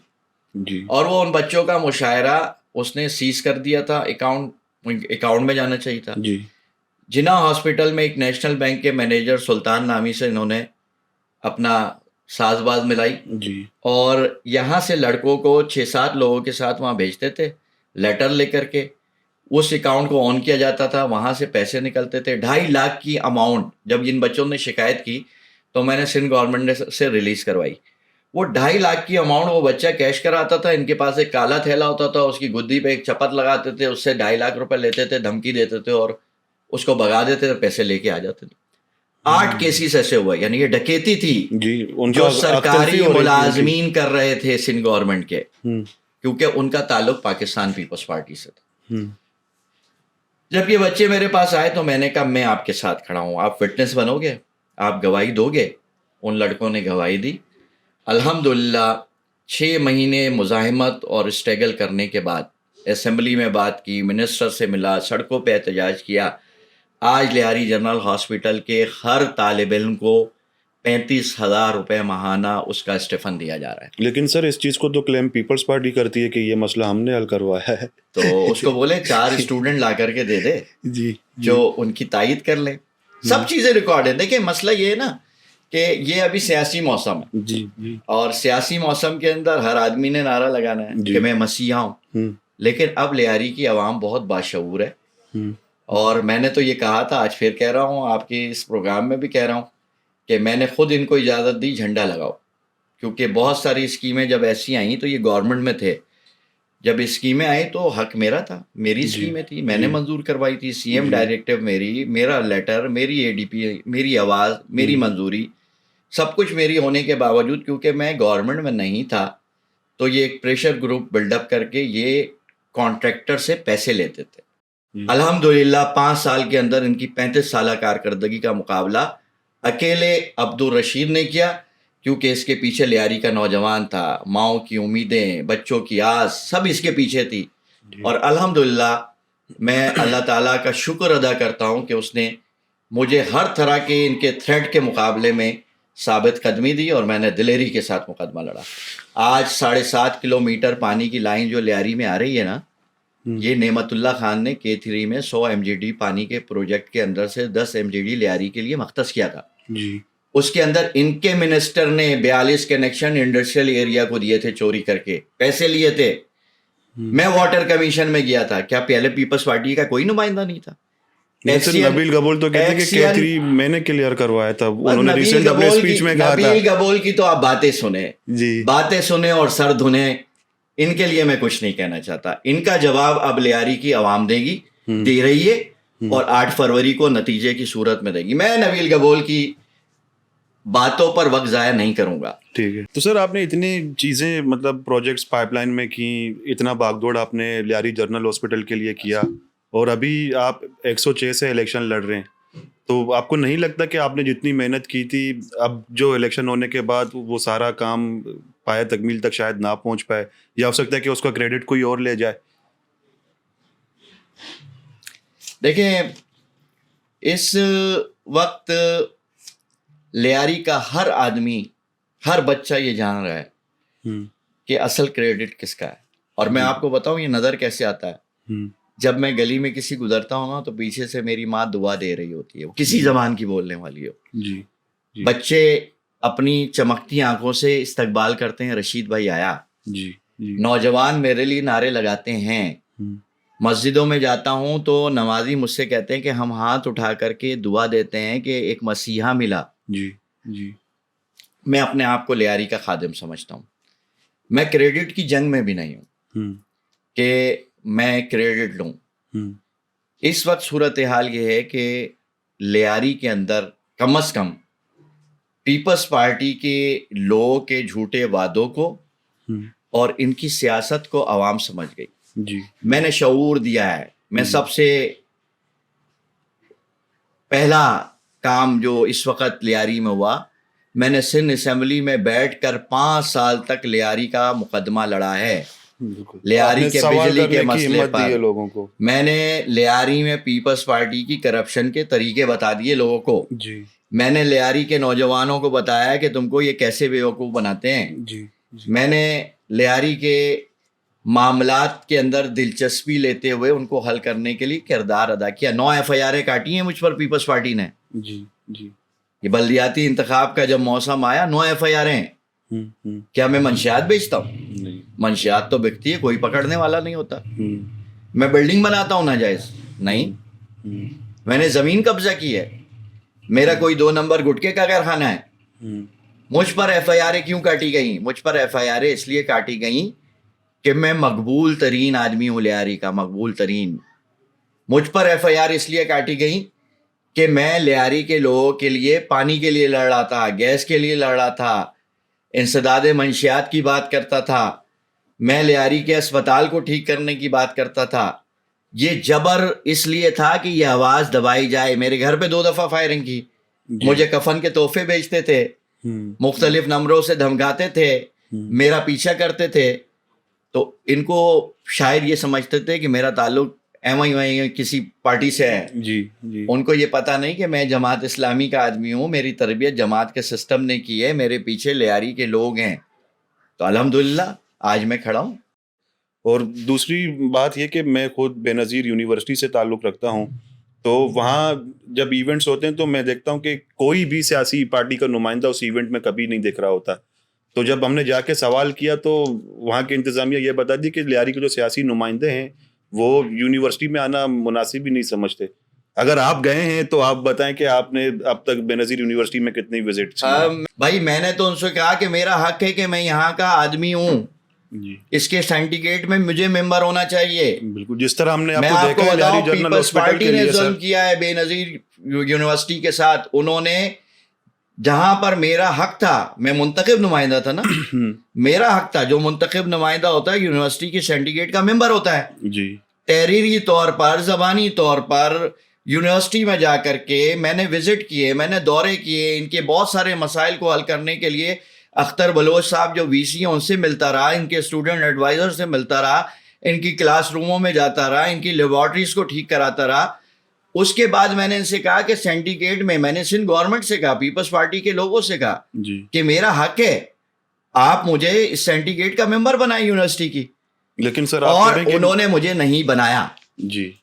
جی اور وہ ان بچوں کا مشاہرہ اس نے سیز کر دیا تھا, اکاؤنٹ میں جانا چاہیے تھا. جی جنا ہاسپٹل میں ایک نیشنل بینک کے مینیجر سلطان نامی سے انہوں نے اپنا ساز باز ملائی, جی اور یہاں سے لڑکوں کو 6-7 لوگوں کے ساتھ وہاں بھیجتے تھے لیٹر لے کر کے. اس اکاؤنٹ کو آن کیا جاتا تھا, وہاں سے پیسے نکلتے تھے. 2.5 لاکھ کی اماؤنٹ جب ان بچوں نے شکایت کی تو میں نے سندھ گورنمنٹ سے ریلیز کروائی. وہ 2.5 لاکھ کی اماؤنٹ وہ بچہ کیش کراتا تھا, ان کے پاس ایک کالا تھیلا ہوتا تھا, اس کی گدی پہ ایک چپت لگاتے تھے, اس سے 2.5 لاکھ روپے لیتے تھے, دھمکی دیتے تھے اور اس کو بھگا دیتے تھے, پیسے لے کے آ جاتے تھے. 8 کیسز ایسے ہوا, یعنی یہ ڈکیتی تھی جی ان جو کا سرکاری ملازمین کر رہے تھے سندھ گورنمنٹ کے, کیونکہ ان کا تعلق پاکستان پیپلز پارٹی سے تھا. جب یہ بچے میرے پاس آئے تو میں نے کہا میں آپ کے ساتھ کھڑا ہوں, آپ وٹنس بنو گے, آپ گواہی دو گے. ان لڑکوں نے گواہی دی. الحمدللہ 6 مہینے مزاحمت اور اسٹرگل کرنے کے بعد اسمبلی میں بات کی, منسٹر سے ملا, سڑکوں پہ احتجاج کیا. آج لیاری جنرل ہاسپٹل کے ہر طالب علم کو 35,000 روپے ماہانہ اس کا اسٹیفن دیا جا رہا ہے. لیکن سر اس چیز کو تو کلیم پیپلز پارٹی کرتی ہے کہ یہ مسئلہ ہم نے حل کروایا ہے. تو اس کو بولے 4 اسٹوڈنٹ لا کر کے دے دے جی جو ان کی تائید کر لیں. سب چیزیں ریکارڈ ہیں. دیکھیں مسئلہ یہ ہے نا کہ یہ ابھی سیاسی موسم ہے, جی جی اور سیاسی موسم کے اندر ہر آدمی نے نعرہ لگانا ہے کہ میں مسیحا ہوں. لیکن اب لیاری کی عوام بہت باشعور ہے, اور میں نے تو یہ کہا تھا, آج پھر کہہ رہا ہوں, آپ کی اس پروگرام میں بھی کہہ رہا ہوں کہ میں نے خود ان کو اجازت دی جھنڈا لگاؤ, کیونکہ بہت ساری اسکیمیں جب ایسی آئیں تو یہ گورنمنٹ میں تھے. جب اسکیمیں آئیں تو حق میرا تھا, میری اسکیمیں تھی, میں نے منظور کروائی تھی. سی ایم ڈائریکٹو میری, میرا لیٹر, میری اے ڈی پی, میری آواز, میری منظوری, سب کچھ میری ہونے کے باوجود کیونکہ میں گورنمنٹ میں نہیں تھا تو یہ ایک پریشر گروپ بلڈ اپ کر کے یہ کانٹریکٹر سے پیسے لیتے تھے. الحمدللہ 5 سال کے اندر ان کی 35 سالہ کارکردگی کا مقابلہ اکیلے عبدالرشید نے کیا, کیونکہ اس کے پیچھے لیاری کا نوجوان تھا. ماؤں کی امیدیں, بچوں کی آس, سب اس کے پیچھے تھی. اور الحمدللہ میں اللہ تعالیٰ کا شکر ادا کرتا ہوں کہ اس نے مجھے ہر طرح کے ان کے تھریٹ کے مقابلے میں ثابت قدمی دی, اور میں نے دلیری کے ساتھ مقدمہ لڑا. آج 7.5 کلومیٹر پانی کی لائن جو لیاری میں آ رہی ہے نا, یہ نعمت اللہ خان نے K3 میں 100 MGD پانی کے پروجیکٹ کے اندر سے 10 MGD لیاری کے لیے مختص کیا تھا. جی اس کے اندر ان کے منسٹر نے 42 کنیکشن انڈسٹریل ایریا کو دیے تھے, چوری کر کے پیسے لیے تھے. میں واٹر کمیشن میں گیا تھا, کیا پہلے پیپلز پارٹی کا کوئی نمائندہ نہیں تھا؟ نبیل گبول تو کہتے ہیں کہ K3 میں نے کلیئر کروایا تھا, انہوں نے ریسنٹ اپنے اسپیچ میں کہا تھا. نبیل گبول کی تو آپ باتیں سنیں, جی باتیں سنیں اور سر دھنیں, ان کے لیے میں کچھ نہیں کہنا چاہتا. ان کا جواب اب لیاری کی عوام دے گی, دے رہی ہے, اور 8 فروری کو نتیجے کی صورت میں دے گی. میں نبیل گبول کی باتوں پر وقت ضائع نہیں کروں گا. ٹھیک ہے. تو سر آپ نے اتنی چیزیں مطلب پروجیکٹس پائپ لائن میں کی, اتنا بھاگ دوڑ آپ نے لیاری جنرل ہاسپٹل کے لیے کیا, اور ابھی آپ 106 سے الیکشن لڑ رہے ہیں, تو آپ کو نہیں لگتا کہ آپ نے جتنی محنت کی تھی اب جو الیکشن ہونے کے بعد وہ سارا کام پایہ تکمیل تک شاید نہ پہنچ پائے, یا ہو سکتا ہے کہ اس کا کریڈٹ کوئی اور لے جائے؟ دیکھیں اس وقت لیاری کا ہر آدمی, ہر بچہ یہ جان رہا ہے کہ اصل کریڈٹ کس کا ہے. اور میں آپ کو بتاؤں یہ نظر کیسے آتا ہے. جب میں گلی میں کسی گزرتا ہوں نا تو پیچھے سے میری ماں دعا دے رہی ہوتی ہے, وہ کسی زبان کی بولنے والی ہو. جی بچے اپنی چمکتی آنکھوں سے استقبال کرتے ہیں, رشید بھائی آیا, جی نوجوان میرے لیے نعرے لگاتے ہیں. مسجدوں میں جاتا ہوں تو نمازی مجھ سے کہتے ہیں کہ ہم ہاتھ اٹھا کر کے دعا دیتے ہیں کہ ایک مسیحا ملا. میں اپنے آپ کو لیاری کا خادم سمجھتا ہوں. میں کریڈٹ کی جنگ میں بھی نہیں ہوں کہ میں کریڈٹ لوں. اس وقت صورتحال یہ ہے کہ لیاری کے اندر کم از کم پیپلز پارٹی کے لوگوں کے جھوٹے وعدوں کو اور ان کی سیاست کو عوام سمجھ گئی. میں نے شعور دیا ہے. میں سب سے پہلا کام جو اس وقت لیاری میں ہوا, میں نے سندھ اسمبلی میں بیٹھ کر 5 سال تک لیاری کا مقدمہ لڑا ہے. لیاری کے بجلی کے مسئلے پر میں نے لیاری میں پیپلز پارٹی کی کرپشن کے طریقے بتا دیے لوگوں کو. میں نے لیاری کے نوجوانوں کو بتایا کہ تم کو یہ کیسے بیوقوف بناتے ہیں. میں نے لیاری کے معاملات کے اندر دلچسپی لیتے ہوئے ان کو حل کرنے کے لیے کردار ادا کیا. 9 FIR کاٹی ہیں مجھ پر پیپلز پارٹی نے. یہ بلدیاتی انتخاب کا جب موسم آیا 9 FIR ہیں. کیا میں منشیات بیچتا ہوں؟ منشیات تو بکتی ہے, کوئی پکڑنے والا نہیں ہوتا. میں بلڈنگ بناتا ہوں ناجائز؟ نہیں. میں نے زمین قبضہ کی ہے. میرا کوئی 2 نمبر گٹکے کا کارخانہ ہے. مجھ پر FIR کیوں کاٹی گئیں؟ مجھ پر FIR اس لیے کاٹی گئیں کہ میں مقبول ترین آدمی ہوں لیاری کا, مقبول ترین. مجھ پر FIR اس لیے کاٹی گئیں کہ میں لیاری کے لوگوں کے لیے پانی کے لیے لڑ رہا تھا, گیس کے لیے لڑ رہا تھا, انسداد منشیات کی بات کرتا تھا, میں لیاری کے اسپتال کو ٹھیک کرنے کی بات کرتا تھا. یہ جبر اس لیے تھا کہ یہ آواز دبائی جائے. میرے گھر پہ 2 دفعہ فائرنگ کی. مجھے کفن کے تحفے بیچتے تھے, مختلف نمبروں سے دھمکاتے تھے, میرا پیچھا کرتے تھے. تو ان کو شاید یہ سمجھتے تھے کہ میرا تعلق کسی پارٹی سے ہے. ان کو یہ پتا نہیں کہ میں جماعت اسلامی کا آدمی ہوں. میری تربیت جماعت کے سسٹم نے کی ہے. میرے پیچھے لیاری کے لوگ ہیں. تو الحمدللہ آج میں کھڑا ہوں. اور دوسری بات یہ کہ میں خود بے نظیر یونیورسٹی سے تعلق رکھتا ہوں, تو وہاں جب ایونٹس ہوتے ہیں تو میں دیکھتا ہوں کہ کوئی بھی سیاسی پارٹی کا نمائندہ اس ایونٹ میں کبھی نہیں دیکھ رہا ہوتا. تو جب ہم نے جا کے سوال کیا تو وہاں کے انتظامیہ یہ بتا دی کہ لیاری کے جو سیاسی نمائندے ہیں وہ یونیورسٹی میں آنا مناسب ہی نہیں سمجھتے. اگر آپ گئے ہیں تو آپ بتائیں کہ آپ نے اب تک بے نظیر یونیورسٹی میں کتنی وزٹ؟ بھائی میں نے تو ان سے کہا کہ میرا حق ہے کہ میں یہاں کا آدمی ہوں. اس کے سینڈیکیٹ میں مجھے ممبر ہونا چاہیے. بالکل, جس طرح ہم نے آپ کو دیکھا ہے لیاری جنرل ہاسپٹل کے لیے ظلم کیا ہے بے نظیر یونیورسٹی کے ساتھ. انہوں نے جہاں پر میرا حق تھا, میں منتخب نمائندہ تھا نا, میرا حق تھا. جو منتخب نمائندہ ہوتا ہے یونیورسٹی کے سینڈیکیٹ کا ممبر ہوتا ہے. تحریری طور پر, زبانی طور پر یونیورسٹی میں جا کر کے میں نے وزٹ کیے, میں نے دورے کیے, ان کے بہت سارے مسائل کو حل کرنے کے لیے اختر بلوچ صاحب جو VC ہیں ان سے ملتا رہا, ان کے اسٹوڈنٹ ایڈوائزر سے ملتا رہا, ان کی کلاس روموں میں جاتا رہا, ان کی لیبارٹریز کو ٹھیک کراتا رہا. اس کے بعد میں نے ان سے کہا کہ سینڈیکیٹ میں نے سندھ گورنمنٹ سے کہا, پیپلز پارٹی کے لوگوں سے کہا کہ میرا حق ہے, آپ مجھے اس سینڈیکیٹ کا ممبر بنائیں یونیورسٹی کی. لیکن سر اور انہوں نے مجھے نہیں بنایا.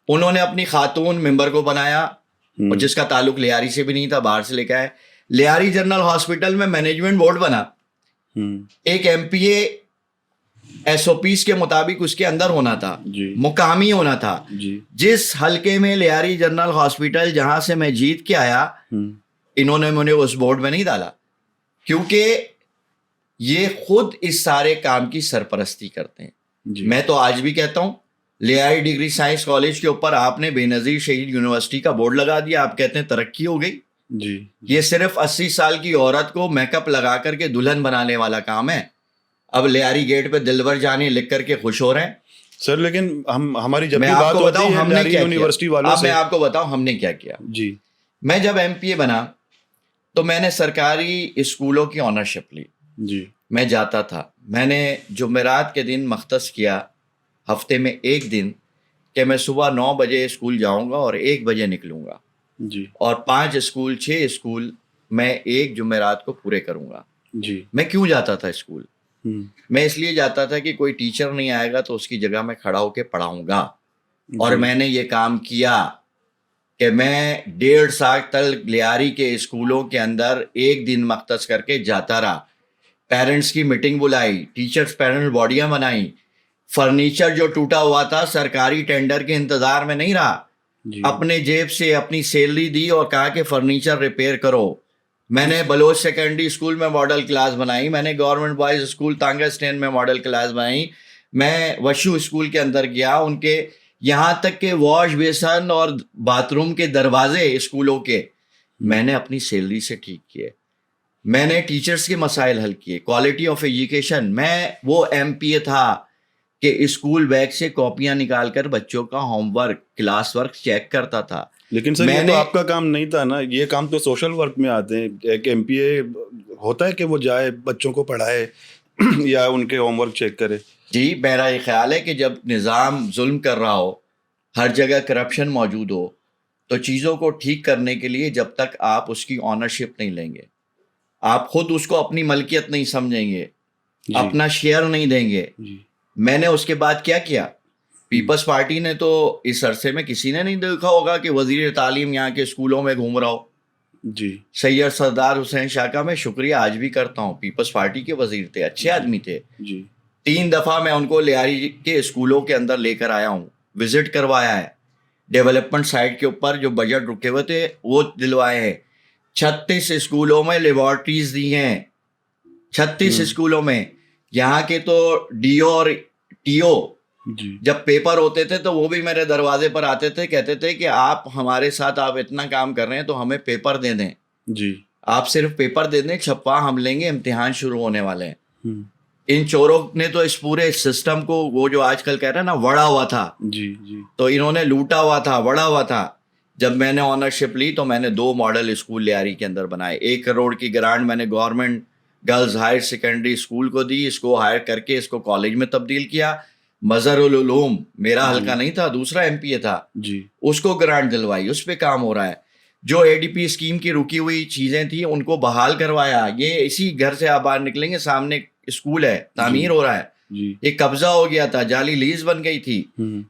انہوں نے اپنی خاتون ممبر کو بنایا, اور جس کا تعلق لیاری سے بھی نہیں تھا, باہر سے لے کے آئے. لیاری جنرل ہاسپٹل میں مینجمنٹ بورڈ بنا, ایک MPA SOPs کے مطابق اس کے اندر ہونا تھا, مقامی ہونا تھا. جس حلقے میں لیاری جنرل ہاسپٹل جہاں سے میں جیت کے آیا, انہوں نے مجھے اس بورڈ میں نہیں ڈالا, کیونکہ یہ خود اس سارے کام کی سرپرستی کرتے ہیں. میں تو آج بھی کہتا ہوں لیاری ڈگری سائنس کالج کے اوپر آپ نے بے نظیر شہید یونیورسٹی کا بورڈ لگا دیا, آپ کہتے ہیں ترقی ہو گئی. یہ صرف 80 سال کی عورت کو میک اپ لگا کر کے دلہن بنانے والا کام ہے. اب لیاری گیٹ پہ دلبر جانے لکھ کر کے خوش ہو رہے ہیں سر. لیکن ہماری جب بھی بات ہوتی ہے لیاری یونیورسٹی والوں سے, میں آپ کو بتاؤں ہم نے کیا کیا. میں جب MPA بنا تو میں نے سرکاری اسکولوں کی آنرشپ لی. میں جاتا تھا, میں نے جمعرات کے دن مختص کیا ہفتے میں ایک دن کہ میں صبح 9 بجے اسکول جاؤں گا اور 1 بجے نکلوں گا, اور 5 اسکول 6 اسکول میں ایک جمعرات کو پورے کروں گا. میں کیوں جاتا تھا اسکول؟ میں اس لیے جاتا تھا کہ کوئی ٹیچر نہیں آئے گا تو اس کی جگہ میں کھڑا ہو کے پڑھاؤں گا. اور میں نے یہ کام کیا کہ میں 1.5 سال تک لیاری کے اسکولوں کے اندر ایک دن مختص کر کے جاتا رہا. پیرنٹس کی میٹنگ بلائی, ٹیچرس پیرنٹس باڈیاں بنائیں, فرنیچر جو ٹوٹا ہوا تھا سرکاری ٹینڈر کے انتظار میں نہیں رہا, اپنے جیب سے اپنی سیلری دی اور کہا کہ فرنیچر ریپیئر کرو. میں نے بلوچ سیکنڈری اسکول میں ماڈل کلاس بنائی, میں نے گورنمنٹ بوائز اسکول تانگا اسٹینڈ میں ماڈل کلاس بنائی, میں وشو اسکول کے اندر گیا, ان کے یہاں تک کہ واش بیسن اور باتھ روم کے دروازے اسکولوں کے میں نے اپنی سیلری سے ٹھیک کیے. میں نے ٹیچرز کے مسائل حل کیے, کوالٹی آف ایجوکیشن. میں وہ ایم پی اے تھا کہ اسکول بیگ سے کاپیاں نکال کر بچوں کا home work, class work check کرتا تھا. لیکن سر یہ تو آپ کا کام نہیں تھا نا, یہ کام تو سوشل ورک میں آتے ہیں. ایک ایم پی اے ہوتا ہے کہ وہ جائے بچوں کو پڑھائے یا ان کے ہوم ورک چیک کرے. جی, میرا یہ خیال ہے کہ جب نظام ظلم کر رہا ہو, ہر جگہ کرپشن موجود ہو, تو چیزوں کو ٹھیک کرنے کے لیے جب تک آپ اس کی آنرشپ نہیں لیں گے, آپ خود اس کو اپنی ملکیت نہیں سمجھیں گے, اپنا شیئر نہیں دیں گے. میں نے اس کے بعد کیا کیا, پیپلز پارٹی نے تو اس عرصے میں کسی نے نہیں دیکھا ہوگا کہ وزیر تعلیم یہاں کے اسکولوں میں گھوم رہا ہو. جی, سید سردار حسین شاہ کا میں شکریہ آج بھی کرتا ہوں, پیپلز پارٹی کے وزیر تھے, اچھے آدمی تھے. جی, 3 دفعہ میں ان کو لیاری کے اسکولوں کے اندر لے کر آیا ہوں, وزٹ کروایا ہے, ڈیولپمنٹ سائٹ کے اوپر جو بجٹ رکے ہوئے تھے وہ دلوائے ہیں. 36 اسکولوں میں لیبارٹریز دی ہیں, 36 اسکولوں میں. یہاں کے تو ڈی او اور ٹی او جب پیپر ہوتے تھے تو وہ بھی میرے دروازے پر آتے تھے, کہتے تھے کہ آپ ہمارے ساتھ آپ اتنا کام کر رہے ہیں تو ہمیں پیپر دے دیں. جی, آپ صرف پیپر دے دیں, چھپا ہم لیں گے, امتحان شروع ہونے والے ہیں. ان چوروں نے تو اس پورے سسٹم کو, وہ جو آج کل کہہ رہے ہیں نا وڑا ہوا تھا, جی جی, تو انہوں نے لوٹا ہوا تھا, وڑا ہوا تھا. جب میں نے آنرشپ لی تو میں نے 2 ماڈل اسکول لیاری کے اندر بنائے. 1 کروڑ کی گرانٹ میں نے government girls higher secondary school کو دی, اس کو ہائر کر کے اس کو کالج میں تبدیل کیا. مظہر العلوم میرا حلقہ نہیں تھا, دوسرا ایم پی اے تھا, جی, اس کو گرانٹ دلوائی, اس پہ کام ہو رہا ہے. جو اے ڈی پی اسکیم کی رکی ہوئی چیزیں تھیں ان کو بحال کروایا. یہ اسی گھر سے آپ باہر نکلیں گے, سامنے اسکول ہے, تعمیر ہو رہا ہے. یہ قبضہ ہو گیا تھا, جعلی لیز بن گئی تھی.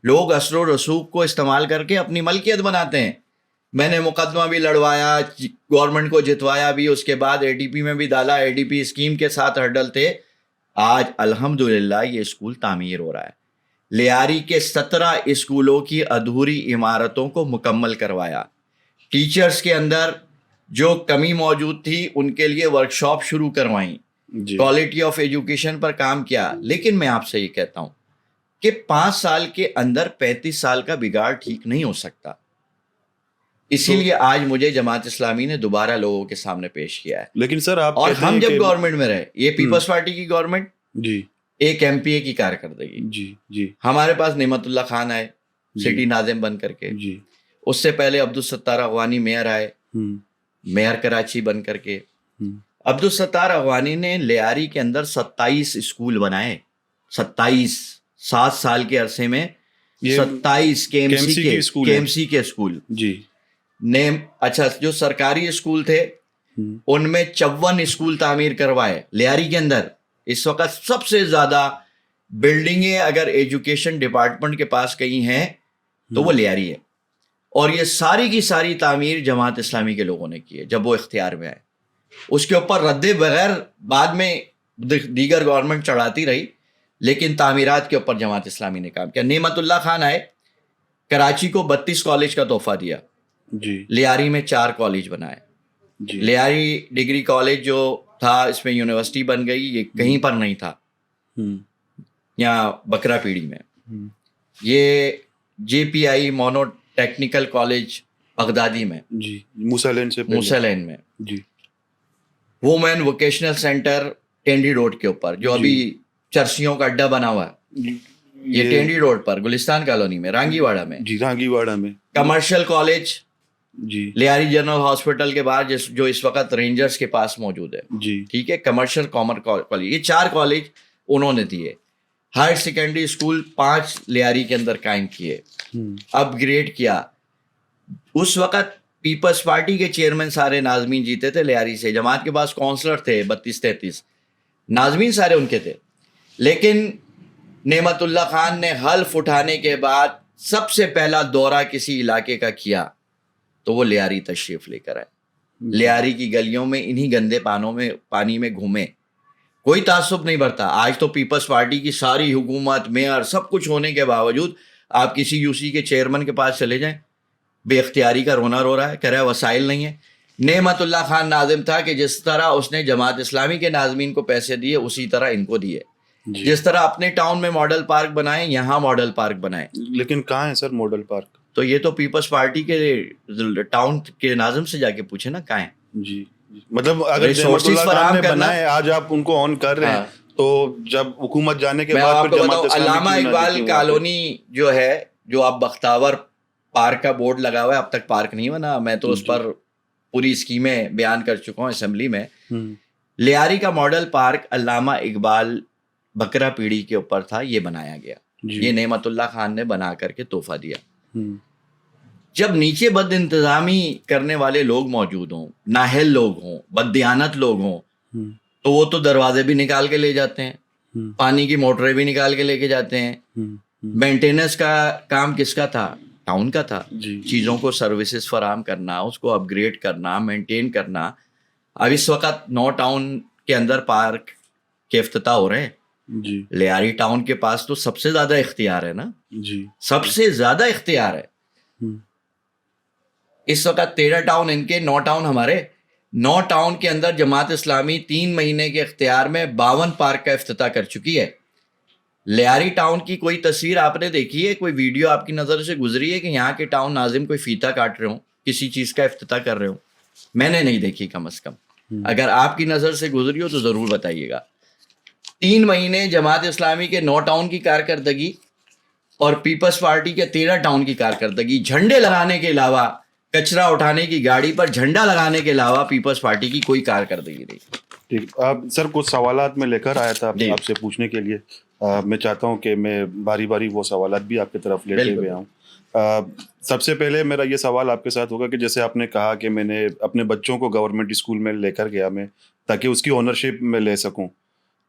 لوگ اثر و رسوخ کو استعمال کر کے اپنی ملکیت بناتے ہیں. میں نے مقدمہ بھی لڑوایا, گورنمنٹ کو جتوایا بھی, اس کے بعد اے ڈی پی میں بھی ڈالا. اے ڈی پی اسکیم کے 7 ہرڈل تھے. آج الحمدللہ یہ اسکول تعمیر ہو رہا ہے. لیاری کے 17 اسکولوں کی ادھوری عمارتوں کو مکمل کروایا. ٹیچرز کے اندر جو کمی موجود تھی ان کے لیے ورکشاپ شروع کروائیں, کوالٹی آف ایجوکیشن پر کام کیا. لیکن میں آپ سے یہ کہتا ہوں کہ 5 سال کے اندر 35 سال کا بگاڑ ٹھیک نہیں ہو سکتا. اسی لیے آج مجھے جماعت اسلامی نے دوبارہ لوگوں کے سامنے پیش کیا ہے. لیکن سر آپ, اور ہم جب گورنمنٹ میں رہے, یہ پیپلز پارٹی کی گورنمنٹ, جی, ایک ایم پی اے کی کارکردگی. جی جی, ہمارے پاس نعمت اللہ خان آئے سٹی ناظم بن کر کے, جی, اس سے پہلے عبدالستار اغوانی میئر آئے, میئر کراچی بن کر کے. عبدالستار اغوانی نے لیاری کے اندر 27 اسکول بنائے. 7 سال کے عرصے میں 27 کے ایم سی کے اسکول. جی, اچھا, جو سرکاری اسکول تھے ان میں 54 اسکول تعمیر کروائے لیاری کے اندر. اس وقت سب سے زیادہ بلڈنگیں اگر ایجوکیشن ڈپارٹمنٹ کے پاس کہیں ہیں تو وہ لیاری ہے. اور یہ ساری کی ساری تعمیر جماعت اسلامی کے لوگوں نے کی ہے جب وہ اختیار میں آئے. اس کے اوپر رد بغیر بعد میں دیگر گورنمنٹ چڑھاتی رہی, لیکن تعمیرات کے اوپر جماعت اسلامی نے کام کیا. نعمت اللہ خان آئے, کراچی کو 32 کالج کا تحفہ دیا. جی, لیاری میں 4 کالج بنائے. جی, لیاری ڈگری کالج جو تھا اس میں یونیورسٹی بن گئی, یہ کہیں پر نہیں تھا, یہاں بکرا پیڑی میں. یہ جے پی آئی مونو ٹیکنیکل کالج بغدادی میں, جی, موسیٰ لین میں. جی, وومین ووکیشنل سینٹر ٹینڈی روڈ کے اوپر جو ابھی چرسیوں کا اڈا بنا ہوا ہے, یہ ٹینڈی روڈ پر گلستان کالونی میں, رانگی واڑہ میں. جی, رانگی واڑہ میں. کمرشل کالج جی, لیاری جنرل ہاسپٹل کے بعد جو اس وقت رینجرز کے پاس موجود ہے. جی, ٹھیک ہے, کمرشل کالج. یہ 4 کالج انہوں نے دیے. ہائر سیکنڈری اسکول 5 لیاری کے اندر قائم کیے, اپ گریڈ کیا. اس وقت پیپلز پارٹی کے چیئرمین سارے ناظمین جیتے تھے لیاری سے. جماعت کے پاس کونسلر تھے 32-33, ناظمین سارے ان کے تھے. لیکن نعمت اللہ خان نے حلف اٹھانے کے بعد سب سے پہلا دورہ کسی علاقے کا کیا تو وہ لیاری تشریف لے کر آئے. لیاری کی گلیوں میں انہی گندے پانی میں گھومے, کوئی تعصب نہیں برتا. آج تو پیپلز پارٹی کی ساری حکومت میئر سب کچھ ہونے کے باوجود آپ کسی یو سی کے چیئرمین کے پاس چلے جائیں, بے اختیاری کا رونا رو رہا ہے, کہہ رہا ہے وسائل نہیں ہیں. نعمت اللہ خان ناظم تھا کہ جس طرح اس نے جماعت اسلامی کے ناظمین کو پیسے دیے اسی طرح ان کو دیے. جس طرح اپنے ٹاؤن میں ماڈل پارک بنائیں, یہاں ماڈل پارک بنائیں. لیکن کہاں ہے سر ماڈل پارک؟ تو یہ تو پیپلز پارٹی کے ٹاؤن کے ناظم سے جا کے پوچھے نا کہاں ہے. جی مطلب اگر ریسورسز فراہم کرنا ہے, آج آپ ان کو آن کر رہے ہیں, تو جب حکومت جانے کے بعد پھر جماعت اسلامی علامہ اقبال کالونی جو ہے, جو اب بختاور پارک کا بورڈ لگا ہوا ہے, اب تک پارک نہیں بنا. میں تو اس پر پوری اسکیمیں بیان کر چکا ہوں اسمبلی میں. لیاری کا ماڈل پارک علامہ اقبال بکرا پیڑھی کے اوپر تھا, یہ بنایا گیا. یہ نعمت اللہ خان نے بنا کر کے تحفہ دیا. جب نیچے بد انتظامی کرنے والے لوگ موجود ہوں, نااہل لوگ ہوں, بد دیانت لوگ ہوں, تو وہ تو دروازے بھی نکال کے لے جاتے ہیں, پانی کی موٹریں بھی نکال کے لے کے جاتے ہیں. مینٹیننس کا کام کس کا تھا؟ ٹاؤن کا تھا. چیزوں کو سروسز فراہم کرنا, اس کو اپ گریڈ کرنا, مینٹین کرنا. اب اس وقت 9 ٹاؤن کے اندر پارک کے افتتاح ہو رہے ہیں. لیاری ٹاؤن کے پاس تو سب سے زیادہ اختیار ہے نا, سب سے زیادہ اختیار ہے. اس وقت 13 ٹاؤن ان کے, 9 ٹاؤن ہمارے. 9 ٹاؤن کے اندر جماعت اسلامی 3 مہینے کے اختیار میں 52 پارک کا افتتاح کر چکی ہے. لیاری ٹاؤن کی کوئی تصویر آپ نے دیکھی ہے, کوئی ویڈیو آپ کی نظر سے گزری ہے کہ یہاں کے ٹاؤن ناظم کوئی فیتا کاٹ رہے ہوں, کسی چیز کا افتتاح کر رہے ہوں؟ میں نے نہیں دیکھی کم از کم. اگر آپ کی نظر سے گزری ہو تو ضرور بتائیے گا. 3 مہینے جماعت اسلامی کے 9 ٹاؤن کی کارکردگی اور پیپلز پارٹی کے 13 ٹاؤن کی کارکردگی, جھنڈے لگانے کے علاوہ, کچرا اٹھانے کی گاڑی پر جھنڈا لگانے کے علاوہ پیپلز پارٹی کی کوئی کارکردگی نہیں. ٹھیک. آپ سر کچھ سوالات میں لے کر آیا تھا آپ سے پوچھنے کے لیے. میں چاہتا ہوں کہ میں باری باری وہ سوالات بھی آپ کی طرف لیتے ہوئے آؤں. سب سے پہلے میرا یہ سوال آپ کے ساتھ ہوگا کہ جیسے آپ نے کہا کہ میں نے اپنے بچوں کو گورنمنٹ اسکول میں لے کر گیا میں, تاکہ اس کی اونرشپ میں لے سکوں,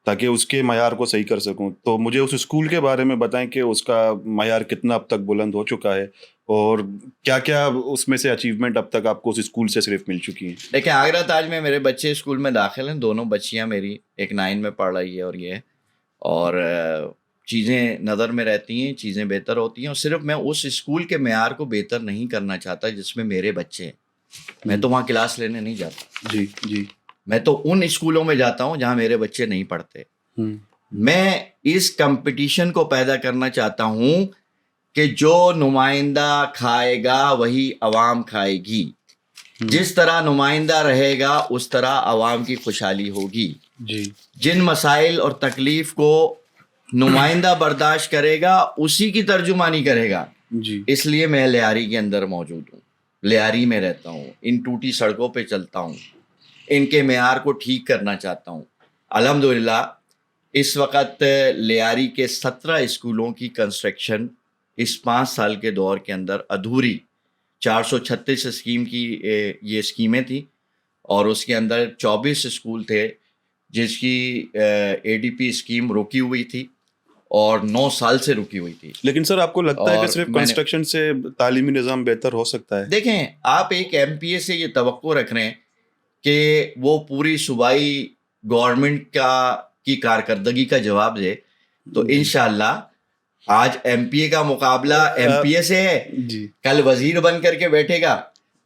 تاکہ اس کے معیار کو صحیح کر سکوں. تو مجھے اس اسکول کے بارے میں بتائیں کہ اس کا معیار کتنا اب تک بلند ہو چکا ہے, اور کیا کیا اس میں سے اچیومنٹ اب تک آپ کو اس اسکول سے صرف مل چکی ہیں. دیکھیں, آگرہ تاج میں میرے بچے اسکول میں داخل ہیں, دونوں بچیاں میری, ایک 9 میں پڑھ رہی ہے اور یہ, اور چیزیں نظر میں رہتی ہیں, چیزیں بہتر ہوتی ہیں. اور صرف میں اس اسکول کے معیار کو بہتر نہیں کرنا چاہتا جس میں میرے بچے ہیں. میں تو وہاں کلاس لینے نہیں جاتا. جی میں تو ان اسکولوں میں جاتا ہوں جہاں میرے بچے نہیں پڑھتے. میں اس کمپٹیشن کو پیدا کرنا چاہتا ہوں کہ جو نمائندہ کھائے گا وہی عوام کھائے گی. جس طرح نمائندہ رہے گا اس طرح عوام کی خوشحالی ہوگی. جن مسائل اور تکلیف کو نمائندہ برداشت کرے گا اسی کی ترجمانی کرے گا. اس لیے میں لیاری کے اندر موجود ہوں, لیاری میں رہتا ہوں, ان ٹوٹی سڑکوں پہ چلتا ہوں, ان کے معیار کو ٹھیک کرنا چاہتا ہوں. الحمدللہ اس وقت لیاری کے 17 اسکولوں کی کنسٹرکشن اس 5 سال کے دور کے اندر ادھوری, 436 اسکیم کی یہ اسکیمیں تھیں, اور اس کے اندر 24 اسکول تھے جس کی ADP اسکیم رکی ہوئی تھی اور 9 سال سے رکی ہوئی تھی. لیکن سر آپ کو لگتا ہے کہ صرف کنسٹرکشن سے تعلیمی نظام بہتر ہو سکتا ہے؟ دیکھیں, آپ ایک MPA سے یہ توقع رکھ رہے ہیں کہ وہ پوری صوبائی گورنمنٹ کی کارکردگی کا جواب دے, تو انشاءاللہ آج MPA کا مقابلہ MPA سے ہے, کل وزیر بن کر کے بیٹھے گا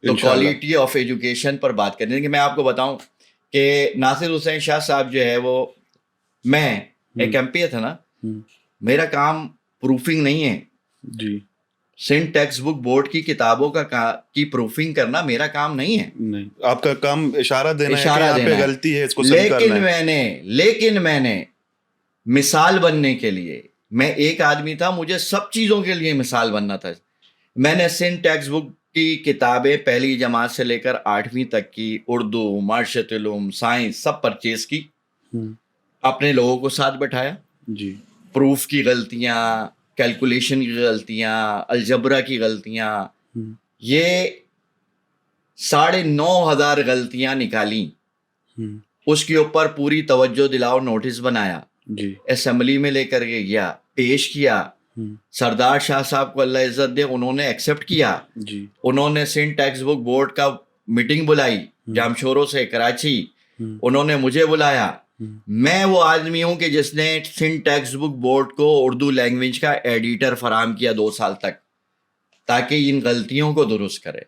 تو کوالٹی آف ایجوکیشن پر بات کریں گے. میں آپ کو بتاؤں کہ ناصر حسین شاہ صاحب جو ہے وہ, میں ایک MPA تھا نا, میرا کام پروفنگ نہیں ہے. سندھ ٹیکسٹ بک بورڈ کی کتابوں کی پروفنگ کرنا میرا کام نہیں ہے. آپ کا کام اشارہ دینا ہے کہ یہاں پہ غلطی ہے, اس کو صحیح کرنا ہے. لیکن میں نے مثال بننے کے لیے, میں ایک آدمی تھا, مجھے سب چیزوں کے لیے مثال بننا تھا. میں نے سندھ ٹیکسٹ بک کی کتابیں پہلی جماعت سے لے کر 8ویں تک کی, اردو, معاشرت علوم, سائنس, سب پرچیز کی, اپنے لوگوں کو ساتھ بٹھایا. پروف کی غلطیاں, کیلکولیشن کی غلطیاں, الجبرا کی غلطیاں, یہ 9,500 غلطیاں نکالیں. اس کے اوپر پوری توجہ دلاؤ نوٹس بنایا, اسمبلی میں لے کر کے گیا, پیش کیا. سردار شاہ صاحب کو اللہ عزت دے, انہوں نے ایکسیپٹ کیا. انہوں نے سندھ ٹیکسٹ بک بورڈ کا میٹنگ بلائی جامشوروں سے کراچی, انہوں نے مجھے بلایا, میں وہ آدمی ہوں کہ جس نے سندھ ٹیکسٹ بک بورڈ کو اردو لینگویج کا ایڈیٹر فراہم کیا 2 سال تک تاکہ ان غلطیوں کو درست کرے.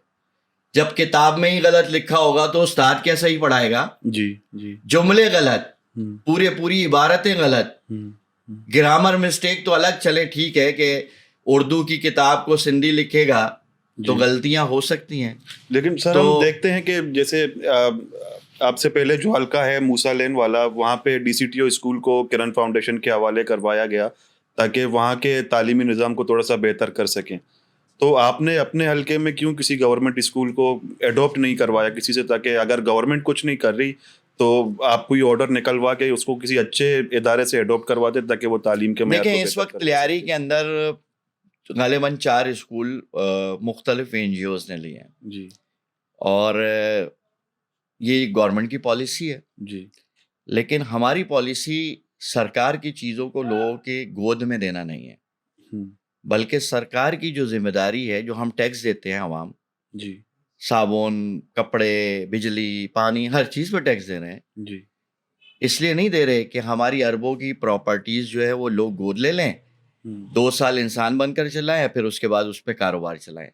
جب کتاب میں ہی غلط لکھا ہوگا تو استاد کیسا ہی پڑھائے گا؟ جی جی. جملے غلط, پوری عبارتیں غلط, گرامر مسٹیک تو الگ چلے ٹھیک ہے کہ اردو کی کتاب کو سندھی لکھے گا تو غلطیاں ہو سکتی ہیں. لیکن سر ہم دیکھتے ہیں کہ جیسے آپ سے پہلے جو حلقہ ہے موسیٰ لین والا, وہاں پہ DCTO اسکول کو کرن فاؤنڈیشن کے حوالے کروایا گیا تاکہ وہاں کے تعلیمی نظام کو تھوڑا سا بہتر کر سکیں. تو آپ نے اپنے حلقے میں کیوں کسی گورنمنٹ اسکول کو ایڈاپٹ نہیں کروایا کسی سے, تاکہ اگر گورنمنٹ کچھ نہیں کر رہی تو آپ کوئی آرڈر نکلوا کے اس کو کسی اچھے ادارے سے ایڈاپٹ کروا دے تاکہ وہ تعلیم کے معیار کو بہتر کر سکے؟ اس وقت لیاری کے اندر غالباً 4 اسکول مختلف NGOs نے لیے ہیں جی, اور یہ گورنمنٹ کی پالیسی ہے جی, لیکن ہماری پالیسی سرکار کی چیزوں کو لوگوں کے گود میں دینا نہیں ہے, بلکہ سرکار کی جو ذمہ داری ہے, جو ہم ٹیکس دیتے ہیں عوام, جی, صابن, کپڑے, بجلی, پانی, ہر چیز پہ ٹیکس دے رہے ہیں. جی, اس لیے نہیں دے رہے کہ ہماری اربوں کی پراپرٹیز جو ہے وہ لوگ گود لے لیں, 2 سال انسان بن کر چلائیں, پھر اس کے بعد اس پہ کاروبار چلائیں.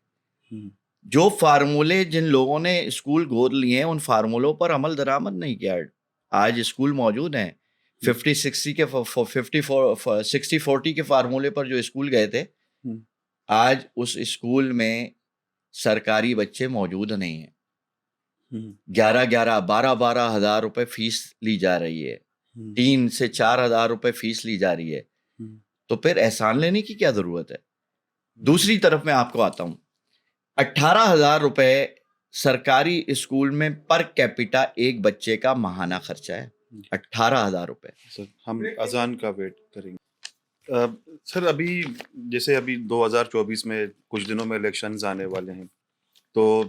جو فارمولے جن لوگوں نے اسکول گود لیے ہیں ان فارمولوں پر عمل درآمد نہیں کیا. آج اسکول موجود ہیں 50-60 کے 60-40 کے فارمولے پر جو اسکول گئے تھے, آج اس اسکول میں سرکاری بچے موجود نہیں ہیں. 12 ہزار روپے فیس لی جا رہی ہے, 3 سے 4 ہزار روپے فیس لی جا رہی ہے, تو پھر احسان لینے کی کیا ضرورت ہے؟ دوسری طرف میں آپ کو آتا ہوں, 18,000 روپے سرکاری اسکول میں پر کیپیٹا ایک بچے کا ماہانہ خرچہ ہے. 18,000 روپے. سر ہم اذان کا ویٹ کریں گے. سر ابھی جیسے ابھی 2024 میں کچھ دنوں میں الیکشنز آنے والے ہیں, تو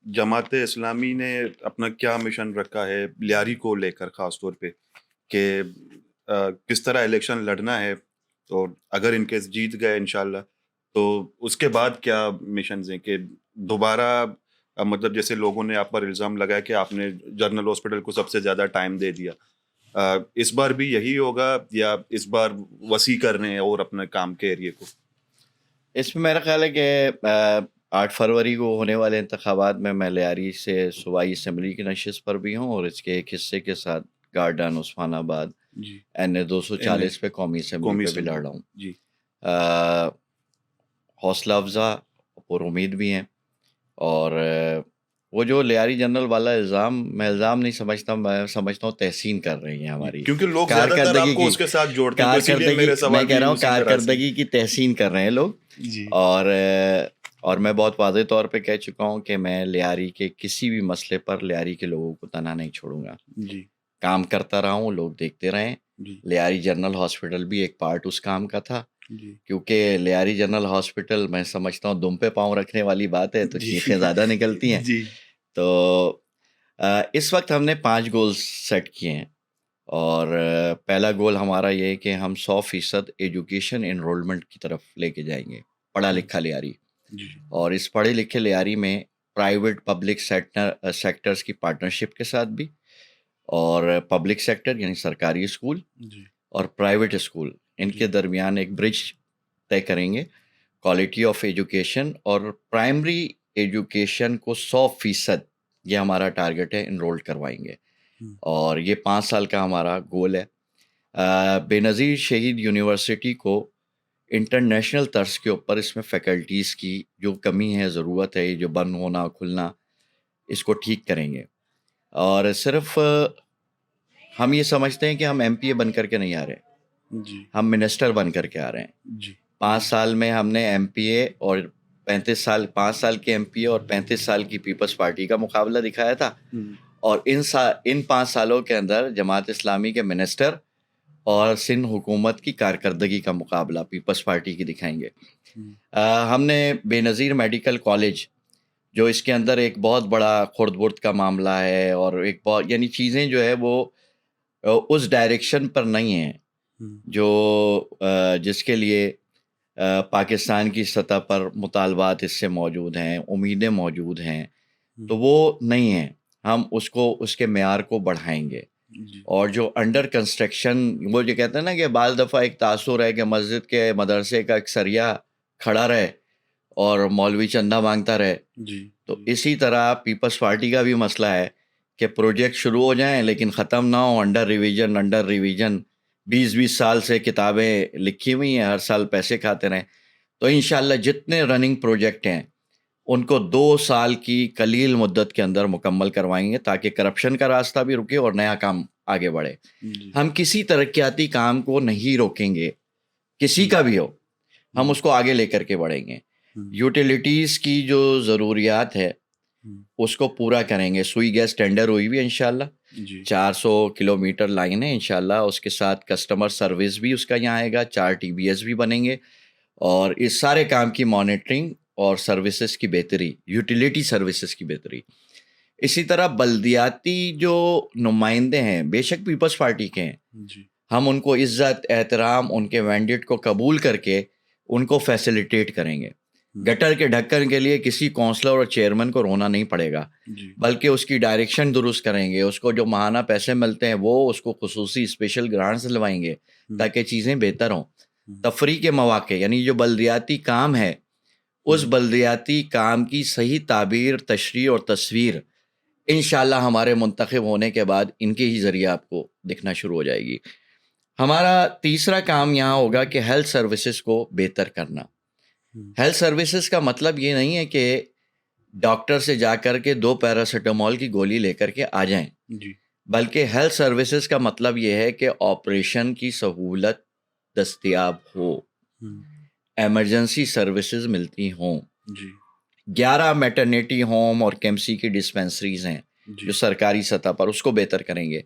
جماعت اسلامی نے اپنا کیا مشن رکھا ہے لیاری کو لے کر, خاص طور پہ کہ کس طرح الیکشن لڑنا ہے, اور اگر ان کیس جیت گئے انشاءاللہ تو اس کے بعد کیا مشنز ہیں؟ کہ دوبارہ مطلب جیسے لوگوں نے آپ پر الزام لگایا کہ آپ نے جنرل ہاسپٹل کو سب سے زیادہ ٹائم دے دیا, اس بار بھی یہی ہوگا یا اس بار وسیع کر رہے ہیں اور اپنے کام کے ایریے کو؟ اس میں میرا خیال ہے کہ 8 فروری کو ہونے والے انتخابات میں لیاری سے صوبائی اسمبلی کی نشست پر بھی ہوں, اور اس کے ایک حصے کے ساتھ گارڈن, عثمان آباد, NA 240 پہ قومی اسمبلی پہ بھی لڑ رہا ہوں. جی, حوصلہ افزا اور امید بھی ہیں. اور وہ جو لیاری جنرل والا الزام, میں الزام نہیں سمجھتا, میں سمجھتا ہوں تحسین کر رہی ہیں ہماری, کیونکہ لوگ زیادہ تر آپ کو اس کے ساتھ جوڑتے ہیں, اسی لیے میرے سوال میں کہہ رہا ہوں کارکردگی کی تحسین کر رہے ہیں لوگ. اور میں بہت واضح طور پہ کہہ چکا ہوں کہ میں لیاری کے کسی بھی مسئلے پر لیاری کے لوگوں کو تنہا نہیں چھوڑوں گا. کام کرتا رہا ہوں, لوگ دیکھتے رہیں. لیاری جنرل ہاسپٹل بھی ایک پارٹ اس کام کا تھا, کیونکہ لیاری جنرل ہاسپٹل میں سمجھتا ہوں دم پہ پاؤں رکھنے والی بات ہے تو چیخیں زیادہ نکلتی ہیں. تو اس وقت ہم نے 5 گولز سیٹ کیے ہیں, اور پہلا گول ہمارا یہ ہے کہ ہم 100% ایجوکیشن انرولمنٹ کی طرف لے کے جائیں گے, پڑھا لکھا لیاری. اور اس پڑھے لکھے لیاری میں پرائیویٹ پبلک سیکٹرز کی پارٹنرشپ کے ساتھ بھی, اور پبلک سیکٹر یعنی سرکاری اسکول اور پرائیویٹ اسکول, ان کے درمیان ایک برج طے کریں گے. کوالٹی آف ایجوکیشن اور پرائمری ایجوکیشن کو 100% یہ ہمارا ٹارگٹ ہے, انرول کروائیں گے. اور یہ 5 سال کا ہمارا گول ہے. بے نظیر شہید یونیورسٹی کو انٹرنیشنل طرز کے اوپر اس میں فیکلٹیز کی جو کمی ہے, ضرورت ہے, جو بند ہونا کھلنا, اس کو ٹھیک کریں گے. اور صرف ہم یہ سمجھتے ہیں کہ ہم MPA بن کر کے نہیں آ رہے, ہم منسٹر بن کر کے آ رہے ہیں. 5 سال میں ہم نے MPA اور 5 سال کے MPA اور 35 سال کی پیپلز پارٹی کا مقابلہ دکھایا تھا, اور ان 5 سالوں کے اندر جماعت اسلامی کے منسٹر اور سندھ حکومت کی کارکردگی کا مقابلہ پیپلز پارٹی کی دکھائیں گے. ہم نے بے نظیر میڈیکل کالج, جو اس کے اندر ایک بہت بڑا خرد برد کا معاملہ ہے, اور ایک بہت یعنی چیزیں جو ہے وہ اس ڈائریکشن پر نہیں ہیں جو جس کے لیے پاکستان کی سطح پر مطالبات اس سے موجود ہیں, امیدیں موجود ہیں, تو وہ نہیں ہیں. ہم اس کے معیار کو بڑھائیں گے. اور جو انڈر کنسٹرکشن، وہ جو کہتے ہیں نا کہ بعض دفعہ ایک تاثر ہے کہ مسجد کے مدرسے کا ایک سریا کھڑا رہے اور مولوی چندہ مانگتا رہے، تو اسی طرح پیپلز پارٹی کا بھی مسئلہ ہے کہ پروجیکٹ شروع ہو جائیں لیکن ختم نہ ہو، انڈر ریویژن 20 سال سے کتابیں لکھی ہوئی ہیں، ہر سال پیسے کھاتے رہیں. تو انشاءاللہ جتنے رننگ پروجیکٹ ہیں ان کو 2 سال کی قلیل مدت کے اندر مکمل کروائیں گے تاکہ کرپشن کا راستہ بھی رکے اور نیا کام آگے بڑھے. ہم کسی ترقیاتی کام کو نہیں روکیں گے، کسی کا بھی ہو، ہم اس کو آگے لے کر کے بڑھیں گے. یوٹیلیٹیز کی جو ضروریات ہے اس کو پورا کریں گے. سوئی گیس ٹینڈر ہوئی بھی انشاءاللہ، 400 کلومیٹر لائن ہے انشاءاللہ، اس کے ساتھ کسٹمر سروس بھی اس کا یہاں آئے گا، 4 TBS بھی بنیں گے، اور اس سارے کام کی مانیٹرنگ اور سروسز کی بہتری، یوٹیلیٹی سروسز کی بہتری. اسی طرح بلدیاتی جو نمائندے ہیں بے شک پیپلز پارٹی کے ہیں، ہم ان کو عزت احترام، ان کے مینڈیٹ کو قبول کر کے ان کو فیسیلیٹیٹ کریں گے. گٹر کے ڈھکن کے لیے کسی کونسلر اور چیئرمین کو رونا نہیں پڑے گا، بلکہ اس کی ڈائریکشن درست کریں گے. اس کو جو ماہانہ پیسے ملتے ہیں وہ اس کو خصوصی اسپیشل گرانٹس دلوائیں گے تاکہ چیزیں بہتر ہوں. تفریح کے مواقع، یعنی جو بلدیاتی کام ہے اس بلدیاتی کام کی صحیح تعبیر، تشریح اور تصویر انشاءاللہ ہمارے منتخب ہونے کے بعد ان کے ہی ذریعے آپ کو دکھنا شروع ہو جائے گی. ہمارا تیسرا کام یہاں ہوگا کہ ہیلتھ سروسز کو بہتر کرنا. ہیلتھ سروسز کا مطلب یہ نہیں ہے کہ ڈاکٹر سے جا کر کے 2 پیراسیٹامول کی گولی لے کر کے آ جائیں، بلکہ ہیلتھ سروسز کا مطلب یہ ہے کہ آپریشن کی سہولت دستیاب ہو، ایمرجنسی سروسز ملتی ہوں. 11 میٹرنیٹی ہوم اور کیمسی کی ڈسپینسریز ہیں جو سرکاری سطح پر، اس کو بہتر کریں گے.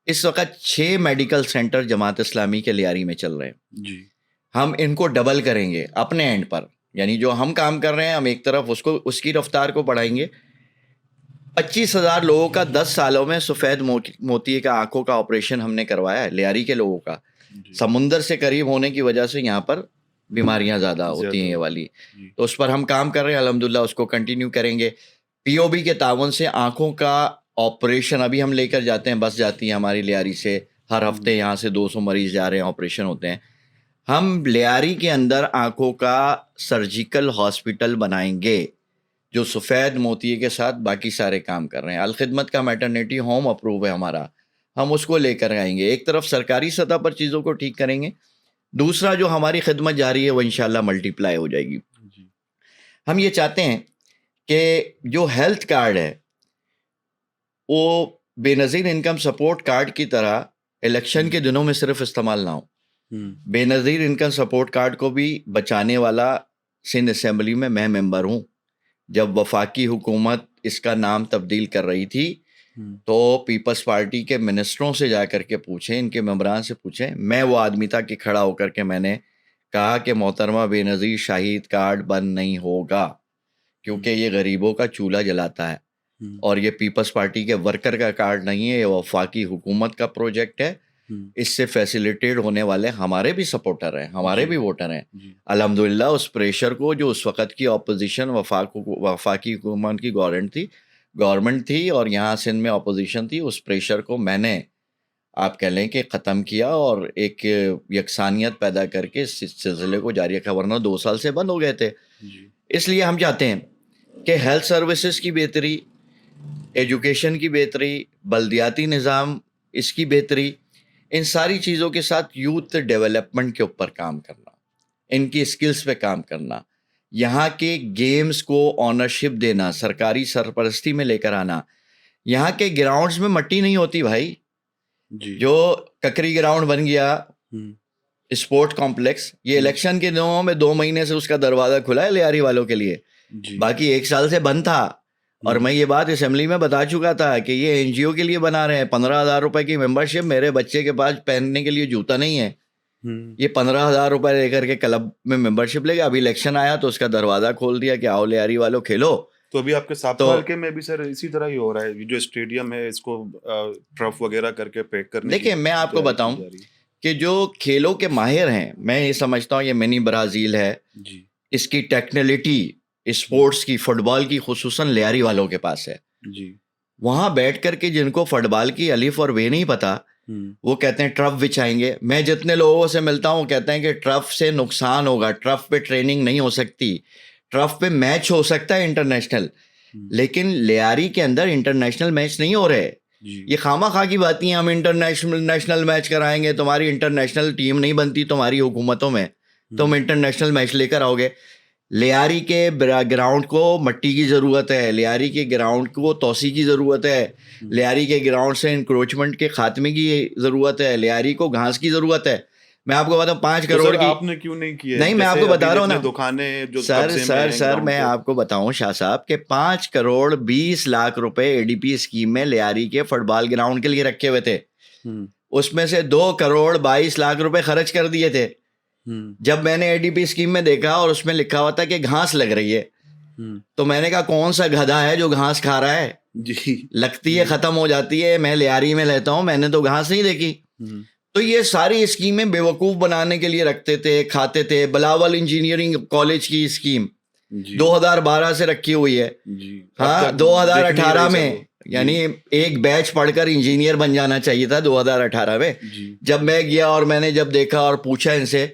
اس وقت 6 میڈیکل سینٹر جماعت اسلامی کے لیاری میں چل رہے ہیں، ہم ان کو ڈبل کریں گے اپنے اینڈ پر. یعنی جو ہم کام کر رہے ہیں ہم ایک طرف اس کی رفتار کو بڑھائیں گے. 25,000 لوگوں کا 10 سالوں میں سفید موتی کا آنکھوں کا آپریشن ہم نے کروایا ہے لیاری کے لوگوں کا. سمندر سے قریب ہونے کی وجہ سے یہاں پر بیماریاں زیادہ ہوتی ہیں یہ والی، تو اس پر ہم کام کر رہے ہیں الحمدللہ، اس کو کنٹینیو کریں گے. POB کے تعاون سے آنکھوں کا آپریشن ابھی ہم لے کر جاتے ہیں، بس جاتی ہے ہماری لیاری سے، ہر ہفتے یہاں سے 200 مریض جا رہے ہیں، آپریشن ہوتے ہیں. ہم لیاری کے اندر آنکھوں کا سرجیکل ہاسپٹل بنائیں گے جو سفید موتیے کے ساتھ باقی سارے کام کر رہے ہیں. الخدمت کا میٹرنیٹی ہوم اپروو ہے ہمارا، ہم اس کو لے کر آئیں گے. ایک طرف سرکاری سطح پر چیزوں کو ٹھیک کریں گے، دوسرا جو ہماری خدمت جاری ہے وہ انشاءاللہ ملٹی پلائی ہو جائے گی. ہم یہ چاہتے ہیں کہ جو ہیلتھ کارڈ ہے وہ بے نظیر انکم سپورٹ کارڈ کی طرح الیکشن کے دنوں میں صرف استعمال نہ ہو. بے نظیر انکم سپورٹ کارڈ کو بھی بچانے والا سندھ اسمبلی میں میں ممبر ہوں. جب وفاقی حکومت اس کا نام تبدیل کر رہی تھی تو پیپلز پارٹی کے منسٹروں سے جا کر کے پوچھیں، ان کے ممبران سے پوچھیں. میں وہ آدمی تھا کہ کھڑا ہو کر کے میں نے کہا کہ محترمہ بے نظیر شاہد کارڈ بند نہیں ہوگا کیونکہ یہ غریبوں کا چولہا جلاتا ہے اور یہ پیپلز پارٹی کے ورکر کا کارڈ نہیں ہے، یہ وفاقی حکومت کا پروجیکٹ ہے. اس سے فیسیلیٹیٹ ہونے والے ہمارے بھی سپورٹر ہیں، ہمارے بھی ووٹر ہیں. الحمدللہ اس پریشر کو جو اس وقت کی اپوزیشن وفاقی حکومت کی گورنمنٹ تھی اور یہاں سندھ میں اپوزیشن تھی، اس پریشر کو میں نے آپ کہہ لیں کہ ختم کیا اور ایک یکسانیت پیدا کر کے اس سلسلے کو جاری رکھا، ورنہ 2 سال سے بند ہو گئے تھے. اس لیے ہم چاہتے ہیں کہ ہیلتھ سروسز کی بہتری، ایجوکیشن کی بہتری، بلدیاتی نظام اس کی بہتری، ان ساری چیزوں کے ساتھ یوتھ ڈیولپمنٹ کے اوپر کام کرنا، ان کی اسکلز پہ کام کرنا، یہاں کے گیمز کو آنرشپ دینا، سرکاری سرپرستی میں لے کر آنا. یہاں کے گراؤنڈز میں مٹی نہیں ہوتی بھائی، جو ککری گراؤنڈ بن گیا اسپورٹ کمپلیکس، یہ الیکشن کے دنوں میں 2 مہینے سے اس کا دروازہ کھلا ہے لیاری والوں کے لیے، باقی 1 سال سے بند تھا. اور میں یہ بات اسمبلی میں بتا چکا تھا کہ یہ NGO کے لیے بنا رہے ہیں. 15,000 روپے کی ممبرشپ، میرے بچے کے پاس پہننے کے لیے جوتا نہیں ہے، یہ 15,000 روپے لے کر کے کلب میں ممبرشپ لے گا. ابھی الیکشن آیا تو اس کا دروازہ کھول دیا کہ آؤ لیاری والوں کھیلو. تو ابھی آپ کے سابقہ حلقے میں بھی سر اسی طرح ہی ہو رہا ہے، جو اسٹیڈیم ہے اس کو ٹرف وغیرہ کر کے پیک کرنے. دیکھیں میں آپ کو بتاؤں کہ جو کھیلوں کے ماہر ہیں، میں یہ سمجھتا ہوں یہ منی برازیل ہے، اس کی ٹیکنیلٹی اسپورٹس کی، فٹ بال کی خصوصاً لیاری والوں کے پاس ہے. وہاں بیٹھ کر کے جن کو فٹ بال کی الف اور بے نہیں پتا وہ کہتے ہیں ٹرف بچھائیں گے. میں جتنے لوگوں سے ملتا ہوں کہتے ہیں کہ ٹرف سے نقصان ہوگا, ٹرف پہ ٹریننگ نہیں ہو سکتی, ٹرف پہ میچ ہو سکتا ہے انٹرنیشنل, لیکن لیاری کے اندر انٹرنیشنل میچ نہیں ہو رہے. یہ خواہ خواہ کی باتیں ہیں, ہم انٹرنیشنل میچ کرائیں گے, تمہاری انٹرنیشنل ٹیم نہیں بنتی تمہاری حکومتوں میں, تم انٹرنیشنل میچ لے کر آؤ گے. لیاری کے گراؤنڈ کو مٹی کی ضرورت ہے, لیاری کے گراؤنڈ کو توسیع کی ضرورت ہے, لیاری کے گراؤنڈ سے انکروچمنٹ کے خاتمے کی ضرورت ہے, لیاری کو گھاس کی ضرورت ہے. میں آپ کو بتاؤں 5 کروڑ کی آپ نے کیوں نہیں کیا؟ نہیں میں آپ کو بتا رہا ہوں نا سر میں آپ کو بتاؤں شاہ صاحب کہ 5 کروڑ 20 لاکھ روپے اے ڈی پی اسکیم میں لیاری کے فٹ بال گراؤنڈ کے لیے رکھے ہوئے تھے. اس میں سے 2 کروڑ 22 لاکھ روپے خرچ کر دیے تھے. جب میں نے اے ڈی پی اسکیم میں دیکھا اور اس میں لکھا ہوا تھا کہ گھاس لگ رہی ہے, تو میں نے کہا کون سا گدھا ہے جو گھاس کھا رہا ہے, لگتی ہے ختم ہو جاتی ہے, میں لیاری میں لیتا ہوں, میں نے تو گھاس نہیں دیکھی. تو یہ ساری اسکیمیں بیوقوف بنانے کے لیے رکھتے تھے, کھاتے تھے. بلاول انجینئرنگ کالج کی اسکیم 2012 سے رکھی ہوئی ہے, ہاں 2018 میں, یعنی ایک بیچ پڑھ کر انجینئر بن جانا چاہیے تھا 2018 میں. جب میں گیا اور میں نے جب دیکھا اور پوچھا ان سے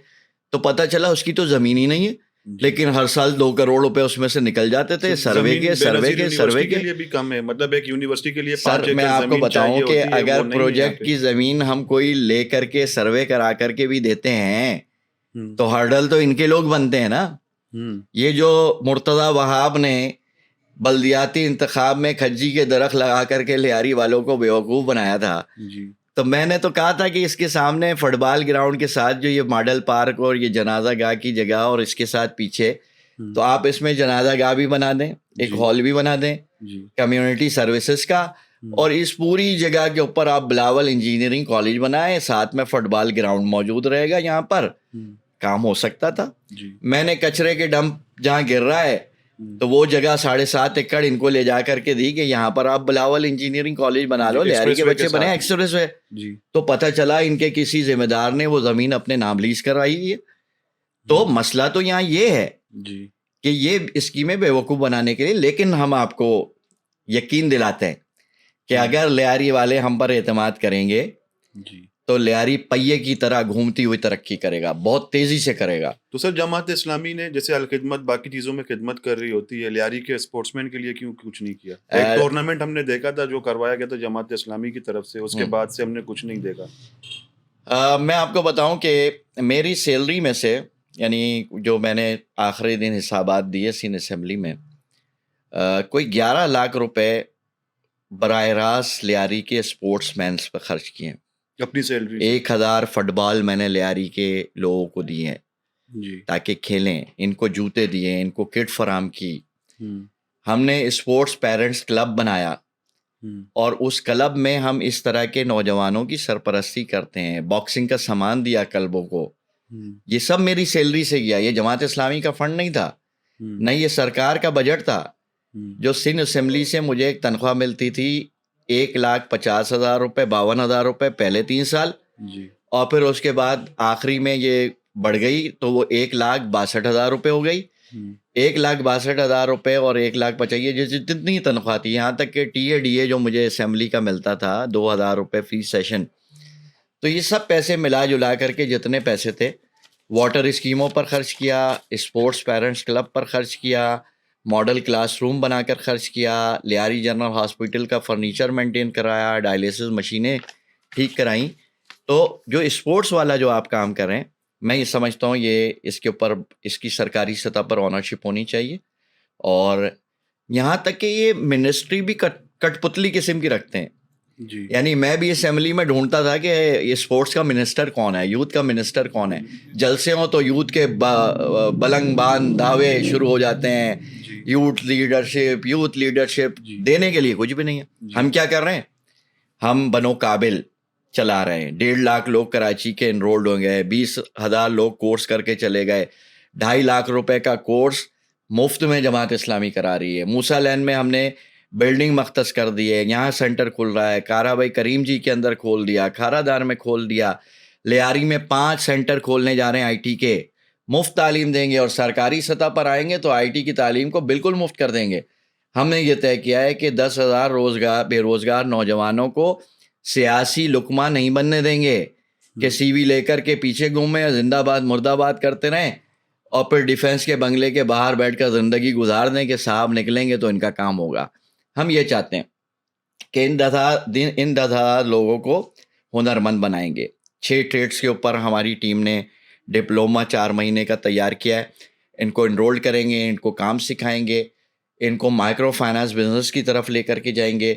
تو پتا چلا اس کی تو زمین ہی نہیں ہے, لیکن ہر سال 2 کروڑ روپے اس میں سے نکل جاتے تھے سروے کے لیے بھی کم ہے. مطلب ایک یونیورسٹی کے لیے سر میں آپ کو بتاؤں کہ اگر پروجیکٹ کی زمین ہم کوئی لے کر کے سروے کرا کر کے بھی دیتے ہیں تو ہرڈل تو ان کے لوگ بنتے ہیں نا. یہ جو مرتضی وہاب نے بلدیاتی انتخاب میں کھجی کے درخت لگا کر کے لیاری والوں کو بیوقوف بنایا تھا, تو میں نے تو کہا تھا کہ اس کے سامنے فٹ بال گراؤنڈ کے ساتھ جو یہ ماڈل پارک اور یہ جنازہ گاہ کی جگہ اور اس کے ساتھ پیچھے, تو آپ اس میں جنازہ گاہ بھی بنا دیں, ایک ہال بھی بنا دیں کمیونٹی سروسز کا, اور اس پوری جگہ کے اوپر آپ بلاول انجینئرنگ کالج بنائیں, ساتھ میں فٹ بال گراؤنڈ موجود رہے گا. یہاں پر کام ہو سکتا تھا. میں نے کچرے کے ڈمپ جہاں گر رہا ہے تو وہ جگہ 7.5 ایکڑ ان کو لے جا کر کے دی کہ یہاں پر آپ بلاول انجینئرنگ کالج بنا لو, لیاری کے بچے بنے ایکسپریس وے. تو پتہ چلا ان کے کسی ذمہ دار نے وہ زمین اپنے نام لیز کرائی ہے. تو مسئلہ تو یہاں یہ ہے کہ یہ اسکیمیں بیوقوف بنانے کے لیے, لیکن ہم آپ کو یقین دلاتے ہیں کہ اگر لیاری والے ہم پر اعتماد کریں گے تو لیاری پہیے کی طرح گھومتی ہوئی ترقی کرے گا, بہت تیزی سے کرے گا. تو سر جماعت اسلامی نے جیسے الخدمت باقی چیزوں میں خدمت کر رہی ہوتی ہے, لیاری کے اسپورٹس مین کے لیے کیوں کچھ نہیں کیا؟ ایک ٹورنامنٹ ہم نے دیکھا تھا جو کروایا گیا تھا جماعت اسلامی کی طرف سے, اس کے بعد سے ہم نے کچھ نہیں دیکھا. میں آپ کو بتاؤں کہ میری سیلری میں سے, یعنی جو میں نے آخری دن حسابات دیے سین اسمبلی میں, کوئی 11 لاکھ روپے براہ راست لیاری کے اسپورٹس مینس پہ خرچ کیے ہیں. اپنی سیلری 1000 فٹ بال میں نے لیاری کے لوگوں کو دیے ہیں تاکہ کھیلیں, ان کو جوتے دیے, ان کو کٹ فراہم کی. ہم نے اسپورٹس پیرنٹس کلب بنایا اور اس کلب میں ہم اس طرح کے نوجوانوں کی سرپرستی کرتے ہیں. باکسنگ کا سامان دیا کلبوں کو, یہ سب میری سیلری سے گیا. یہ جماعت اسلامی کا فنڈ نہیں تھا, نہ یہ سرکار کا بجٹ تھا. جو سندھ اسمبلی سے مجھے ایک تنخواہ ملتی تھی 1,50,000 روپے 52,000 روپے پہلے 3 سال, اور پھر اس کے بعد آخری میں یہ بڑھ گئی تو وہ 1,62,000 روپے ہو گئی. 1,62,000 روپے اور 1,50,000 یہ جتنی تنخواہ تھی, یہاں تک کہ ٹی اے ڈی اے جو مجھے اسمبلی کا ملتا تھا 2,000 روپے فی سیشن. تو یہ سب پیسے ملا جلا کر کے جتنے پیسے تھے واٹر اسکیموں پر خرچ کیا, اسپورٹس پیرنٹس کلب پر خرچ کیا, ماڈل کلاس روم بنا کر خرچ کیا, لیاری جنرل ہاسپٹل کا فرنیچر مینٹین کرایا, ڈائلیسس مشینیں ٹھیک کرائیں. تو جو اسپورٹس والا جو آپ کام کر رہے ہیں, میں یہ سمجھتا ہوں یہ اس کے اوپر اس کی سرکاری سطح پر آنرشپ ہونی چاہیے. اور یہاں تک کہ یہ منسٹری بھی کٹ پتلی قسم کی رکھتے ہیں. یعنی میں بھی اسمبلی میں ڈھونڈتا تھا کہ یہ اسپورٹس کا منسٹر کون ہے, یوتھ کا منسٹر کون ہے. جلسے ہوں تو یوتھ کے بلنگ بان دعوے شروع ہو جاتے ہیں, یوتھ لیڈرشپ دینے کے لیے کچھ بھی نہیں ہے. ہم کیا کر رہے ہیں, ہم بنو قابل چلا رہے ہیں. 1.5 لاکھ لوگ کراچی کے انرولڈ ہو گئے, 20,000 لوگ کورس کر کے چلے گئے. 2.5 لاکھ روپے کا کورس مفت میں جماعت اسلامی کرا رہی ہے. موسیٰ لین میں ہم نے بلڈنگ مختص کر دی ہے, یہاں سینٹر کھل رہا ہے. کارا بھائی کریم جی کے اندر کھول دیا, کھارا دار میں کھول دیا. لیاری میں 5 سینٹر کھولنے جا رہے ہیں آئی ٹی کے, مفت تعلیم دیں گے. اور سرکاری سطح پر آئیں گے تو آئی ٹی کی تعلیم کو بالکل مفت کر دیں گے. ہم نے یہ طے کیا ہے کہ 10,000 بے روزگار نوجوانوں کو سیاسی لقمہ نہیں بننے دیں گے کہ سی وی لے کر کے پیچھے گھومیں، زندہ باد مرد آباد کرتے رہیں اور پھر ڈیفینس کے بنگلے کے باہر بیٹھ کر زندگی گزار دیں کہ صاحب نکلیں گے تو ان کا کام ہوگا. ہم یہ چاہتے ہیں کہ ان 10,000 لوگوں کو ہنرمند بنائیں گے. 6 ٹریڈس کے اوپر ہماری ٹیم نے ڈپلوما 4 مہینے کا تیار کیا ہے. ان کو انرول کریں گے، ان کو کام سکھائیں گے، ان کو مائکرو فائنانس بزنس کی طرف لے کر کے جائیں گے.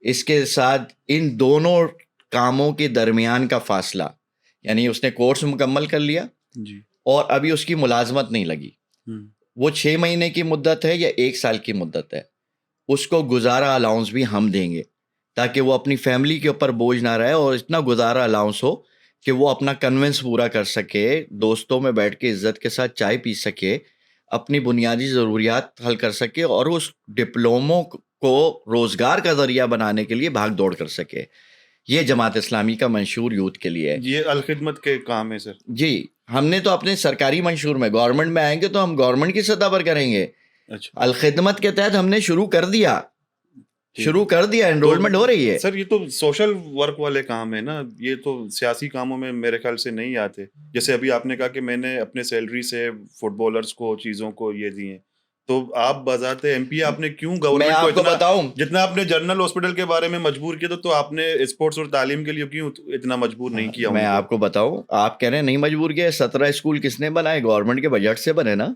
اس کے ساتھ ان دونوں کاموں کے درمیان کا فاصلہ، یعنی اس نے کورس مکمل کر لیا جی اور ابھی اس کی ملازمت نہیں لگی، وہ 6 مہینے کی مدت ہے یا 1 سال کی مدت ہے، اس کو گزارا الاؤنس بھی ہم دیں گے تاکہ وہ اپنی فیملی کے اوپر بوجھ نہ رہے اور اتنا گزارا الاؤنس ہو کہ وہ اپنا کنونس پورا کر سکے، دوستوں میں بیٹھ کے عزت کے ساتھ چائے پی سکے، اپنی بنیادی ضروریات حل کر سکے اور اس ڈپلوموں کو روزگار کا ذریعہ بنانے کے لیے بھاگ دوڑ کر سکے. یہ جماعت اسلامی کا منشور یوتھ کے لیے ہے. یہ الخدمت کے کام ہے سر. جی ہم نے تو اپنے سرکاری منشور میں، گورنمنٹ میں آئیں گے تو ہم گورنمنٹ کی سطح پر کریں گے. اچھا، الخدمت کے تحت ہم نے شروع کر دیا، انرولمنٹ ہو رہی ہے. سر یہ تو سوشل ورک والے کام ہے نا، یہ تو سیاسی کاموں میں میرے خیال سے نہیں آتے. جیسے ابھی آپ نے کہا کہ میں نے اپنے سیلری سے فٹ بالرز کو چیزوں کو یہ دیے، تو آپ بذات ایم پی آپ نے کیوں گورنمنٹ کو اتنا، بتاؤں جتنا آپ نے جنرل ہاسپٹل کے بارے میں مجبور کیا تو آپ نے اسپورٹس اور تعلیم کے لیے کیوں اتنا مجبور نہیں کیا؟ میں آپ کو بتاؤں، آپ کہہ رہے ہیں نہیں مجبور کیا. 17 اسکول کس نے بنائے؟ گورنمنٹ کے بجٹ سے بنے نا.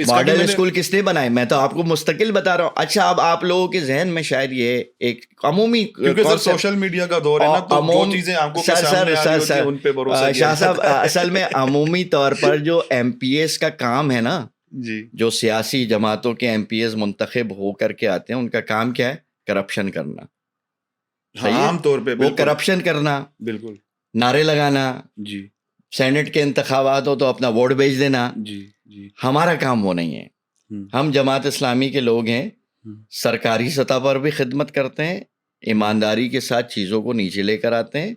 ماڈل اسکول کس نے بنائے؟ میں تو آپ کو مستقل بتا رہا ہوں. اچھا اب آپ لوگوں کے ذہن میں شاید یہ ایک عمومی، کیونکہ سر سوشل میڈیا کا دور ہے نا، تو جو چیزیں آنکھوں کے سامنے آ رہی ہوتی ہیں ان پہ بھروسہ کیا شاہ صاحب اصل میں عمومی طور پر جو ایم پی ایس کا کام ہے نا، جی جو سیاسی جماعتوں کے ایم پی ایس منتخب ہو کر کے آتے ہیں، ان کا کام کیا ہے؟ کرپشن کرنا. عام طور پہ وہ کرپشن کرنا، بالکل نعرے لگانا، جی سینٹ کے انتخابات ہو تو اپنا ووٹ بیچ دینا. جی جی ہمارا کام وہ نہیں ہے. ہم جماعت اسلامی کے لوگ ہیں، سرکاری سطح پر بھی خدمت کرتے ہیں، ایمانداری کے ساتھ چیزوں کو نیچے لے کر آتے ہیں،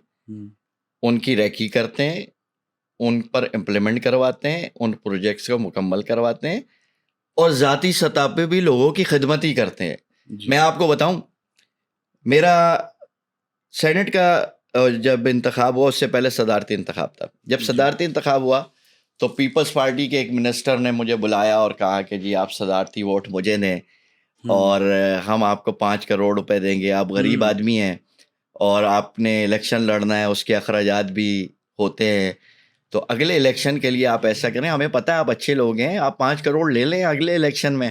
ان کی ریکی کرتے ہیں، ان پر امپلیمنٹ کرواتے ہیں، ان پروجیکٹس کو مکمل کرواتے ہیں اور ذاتی سطح پہ بھی لوگوں کی خدمت ہی کرتے ہیں. میں آپ کو بتاؤں، میرا سینٹ کا جب انتخاب ہوا، اس سے پہلے صدارتی انتخاب تھا. جب صدارتی انتخاب ہوا تو پیپلز پارٹی کے ایک منسٹر نے مجھے بلایا اور کہا کہ جی آپ صدارتی ووٹ مجھے دیں اور ہم آپ کو 5 کروڑ روپے دیں گے، آپ غریب آدمی ہیں اور آپ نے الیکشن لڑنا ہے، اس کے اخراجات بھی ہوتے ہیں، تو اگلے الیکشن کے لیے آپ ایسا کریں، ہمیں پتہ ہے آپ اچھے لوگ ہیں، آپ 5 کروڑ لے لیں اگلے الیکشن میں.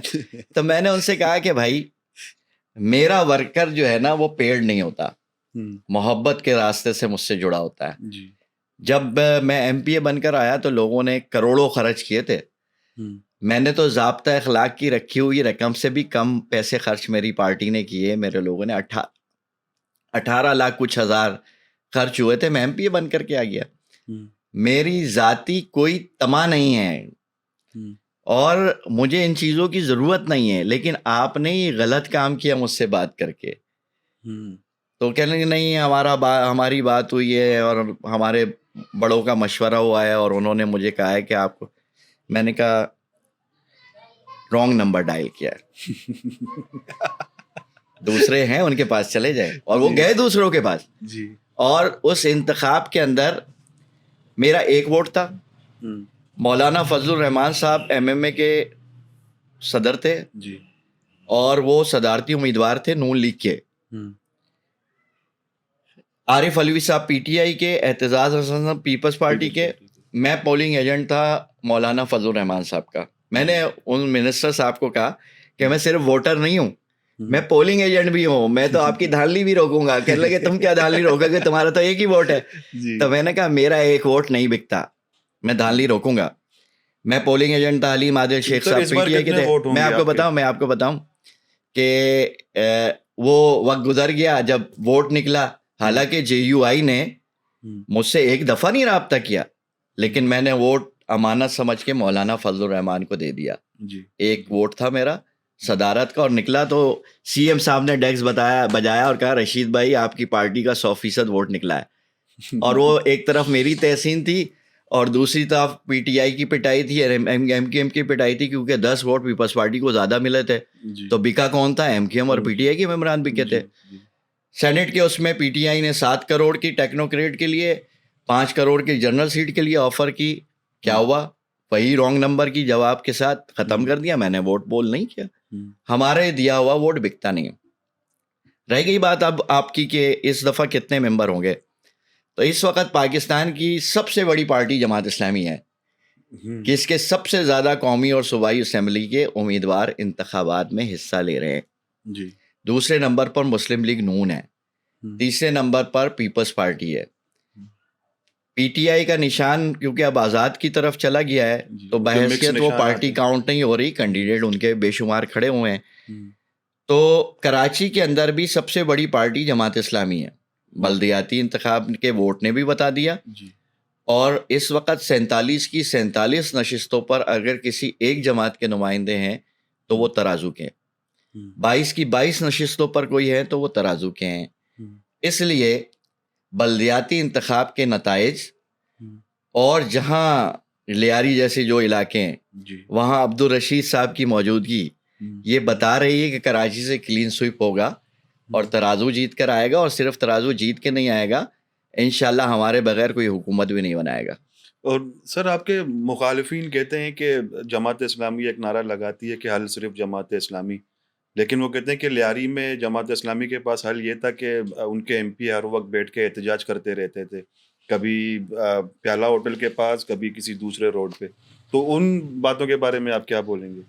تو میں نے ان سے کہا کہ بھائی میرا ورکر جو ہے نا وہ پیڑ نہیں ہوتا، محبت کے راستے سے مجھ سے جڑا ہوتا ہے. جب میں ایم پی اے بن کر آیا تو لوگوں نے کروڑوں خرچ کیے تھے، میں نے تو ضابطہ اخلاق کی رکھی ہوئی رقم سے بھی کم پیسے خرچ میری پارٹی نے کیے. میرے لوگوں نے 18 لاکھ کچھ ہزار خرچ ہوئے تھے، میں ایم پی اے بن کر کے آ گیا. میری ذاتی کوئی طمع نہیں ہے اور مجھے ان چیزوں کی ضرورت نہیں ہے، لیکن آپ نے یہ غلط کام کیا مجھ سے بات کر کے. تو کہنے کہ نہیں ہماری بات ہوئی ہے اور ہمارے بڑوں کا مشورہ ہوا ہے اور انہوں نے مجھے کہا ہے کہ آپ کو، میں نے کہا رانگ نمبر ڈائل کیا ہے، دوسرے ہیں ان کے پاس چلے جائیں. اور وہ گئے دوسروں کے پاس جی. اور اس انتخاب کے اندر میرا 1 ووٹ تھا. مولانا فضل الرحمان صاحب ایم اے کے صدر تھے جی اور وہ صدارتی امیدوار تھے نون لیگ کے. عارف علوی صاحب پی ٹی آئی کے، اعتزاز حسن صاحب پیپلز پارٹی کے. میں پولنگ ایجنٹ تھا مولانا فضل الرحمان صاحب کا. میں نے ان منسٹر صاحب کو کہا کہ میں صرف ووٹر نہیں ہوں، میں پولنگ ایجنٹ بھی ہوں، میں تو آپ کی دھاندلی بھی روکوں گا. کہنے لگے تم کیا دھاندلی روکو گے، تمہارا تو ایک ہی ووٹ ہے. تو میں نے کہا میرا 1 ووٹ نہیں بکتا، میں دھاندلی روکوں گا. میں پولنگ ایجنٹ تھا، علیم عادل شیخ صاحب پی ٹی آئی کے تھے. میں آپ کو بتاؤں کہ وہ وقت گزر گیا جب ووٹ نکلا. حالانکہ جے یو آئی نے مجھ سے 1 دفعہ نہیں رابطہ کیا، لیکن میں نے ووٹ امانت سمجھ کے مولانا فضل الرحمان کو دے دیا. 1 ووٹ تھا میرا صدارت کا، اور نکلا تو سی ایم صاحب نے ڈیسک بجایا اور کہا رشید بھائی آپ کی پارٹی کا 100% ووٹ نکلا ہے. اور وہ ایک طرف میری تحسین تھی اور دوسری طرف پی ٹی آئی کی پٹائی تھی اور ایم کیو ایم کی پٹائی تھی, کیونکہ 10 ووٹ پیپلز پارٹی کو زیادہ ملے تھے. تو بکا کون تھا؟ ایم کیو ایم اور پی ٹی آئی کے ممبران بکے تھے. سینٹ کے اس میں پی ٹی آئی نے 7 کروڑ کی ٹیکنوکریٹ کے لیے, 5 کروڑ کی جنرل سیٹ کے لیے آفر کی. کیا ہوا؟ وہی رانگ نمبر کی جواب کے ساتھ ختم کر دیا. میں نے ووٹ پول نہیں کیا, ہمارے دیا ہوا ووٹ بکتا نہیں. رہ گئی بات اب آپ کی کہ اس دفعہ کتنے ممبر ہوں گے. تو اس وقت پاکستان کی سب سے بڑی پارٹی جماعت اسلامی ہے, کہ اس کے سب سے زیادہ قومی اور صوبائی اسمبلی کے امیدوار انتخابات میں حصہ لے رہے ہیں. جی. دوسرے نمبر پر مسلم لیگ نون ہے, تیسرے نمبر پر پیپلز پارٹی ہے. پی ٹی آئی کا نشان کیونکہ اب آزاد کی طرف چلا گیا ہے, تو بحیثیت وہ پارٹی کاؤنٹ نہیں ہو رہی, کینڈیڈیٹ ان کے بے شمار کھڑے ہوئے ہیں. تو کراچی کے اندر بھی سب سے بڑی پارٹی جماعت اسلامی ہے. بلدیاتی انتخاب کے ووٹ نے بھی بتا دیا. اور اس وقت 47 کی 47 نشستوں پر اگر کسی ایک جماعت کے نمائندے ہیں تو وہ ترازو کے, 22 کی 22 نشستوں پر کوئی ہے تو وہ ترازو کے ہیں. اس لیے بلدیاتی انتخاب کے نتائج, اور جہاں لیاری جیسے جو علاقے ہیں وہاں عبدالرشید صاحب کی موجودگی یہ بتا رہی ہے کہ کراچی سے کلین سویپ ہوگا اور ترازو جیت کر آئے گا. اور صرف ترازو جیت کے نہیں آئے گا, انشاءاللہ ہمارے بغیر کوئی حکومت بھی نہیں بنائے گا. اور سر آپ کے مخالفین کہتے ہیں کہ جماعت اسلامی ایک نعرہ لگاتی ہے کہ حل صرف جماعت اسلامی, لیکن وہ کہتے ہیں کہ لیاری میں جماعت اسلامی کے پاس حل یہ تھا کہ ان کے ایم پی ہر وقت بیٹھ کے احتجاج کرتے رہتے تھے, کبھی پیالہ ہوٹل کے پاس, کبھی کسی دوسرے روڈ پہ. تو ان باتوں کے بارے میں آپ کیا بولیں گے؟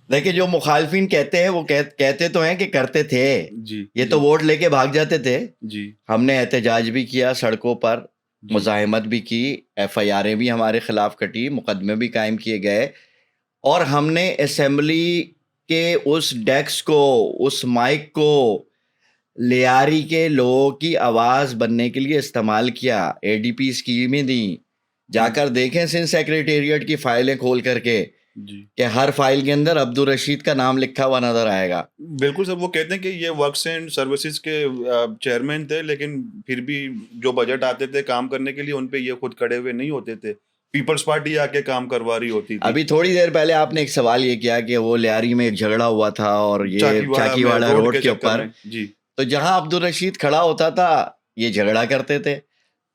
دیکھیں, جو مخالفین کہتے ہیں وہ کہتے تو ہیں کہ کرتے تھے, یہ تو ووٹ لے کے بھاگ جاتے تھے. ہم نے احتجاج بھی کیا, سڑکوں پر مزاحمت بھی کی, ایف آئی آریں بھی ہمارے خلاف کٹی, مقدمے بھی قائم کیے گئے, اور ہم نے اسمبلی کے اس ڈیسک کو, اس مائک کو لیاری کے لوگوں کی آواز بننے کے لیے استعمال کیا. اے ڈی پی اسکیمیں دیں, جا کر دیکھیں سندھ سیکریٹریٹ کی فائلیں کھول کر کے کہ ہر فائل کے اندر عبدالرشید کا نام لکھا ہوا نظر آئے گا. بالکل سر, وہ کہتے ہیں کہ یہ ورکس اینڈ سروسز کے چیئرمین تھے, لیکن پھر بھی جو بجٹ آتے تھے کام کرنے کے لیے ان پہ یہ خود کھڑے ہوئے نہیں ہوتے تھے, پیپلز پارٹی آ کے کام کروا رہی ہوتی تھی. ابھی تھوڑی دیر پہلے آپ نے ایک سوال یہ کیا کہ وہ لیاری میں ایک جھگڑا ہوا تھا اور یہ چاکی والا روڈ کے اوپر, تو جہاں عبدالرشید کھڑا ہوتا تھا یہ جھگڑا کرتے تھے.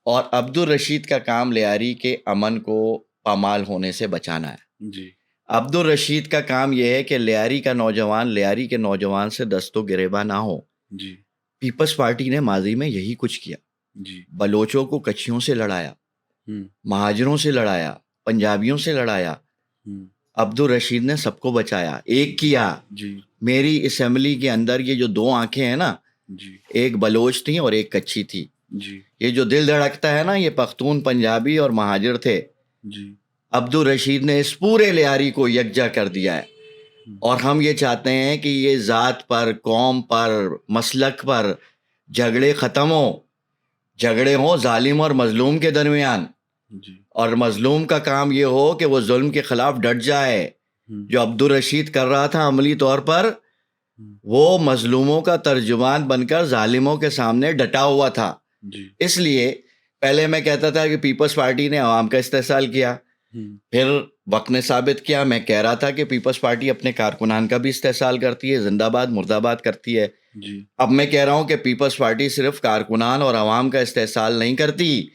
اور عبدالرشید کا کام لیاری کے امن کو پامال ہونے سے بچانا ہے. عبدالرشید کا کام یہ ہے کہ لیاری کے نوجوان سے دست و گریباں نہ ہو. پیپلز پارٹی نے ماضی میں یہی کچھ کیا. بلوچوں کو کچھیوں سے لڑایا, مہاجروں سے لڑایا, پنجابیوں سے لڑایا. عبدالرشید نے سب کو بچایا, ایک کیا. میری اسمبلی کے اندر یہ جو 2 آنکھیں ہیں نا, ایک بلوچ تھی اور ایک کچھی تھی. یہ جو دل دھڑکتا ہے نا, یہ پختون, پنجابی اور مہاجر تھے. عبدالرشید نے اس پورے لیاری کو یکجا کر دیا ہے. اور ہم یہ چاہتے ہیں کہ یہ ذات پر, قوم پر, مسلک پر جھگڑے ختم ہوں ظالم اور مظلوم کے درمیان. اور مظلوم کا کام یہ ہو کہ وہ ظلم کے خلاف ڈٹ جائے. جو عبدالرشید کر رہا تھا عملی طور پر, وہ مظلوموں کا ترجمان بن کر ظالموں کے سامنے ڈٹا ہوا تھا. اس لیے پہلے میں کہتا تھا کہ پیپلز پارٹی نے عوام کا استحصال کیا, پھر وقت نے ثابت کیا, میں کہہ رہا تھا کہ پیپلز پارٹی اپنے کارکنان کا بھی استحصال کرتی ہے, زندہ باد مرد آباد کرتی ہے. اب میں کہہ رہا ہوں کہ پیپلز پارٹی صرف کارکنان اور عوام کا استحصال نہیں کرتی,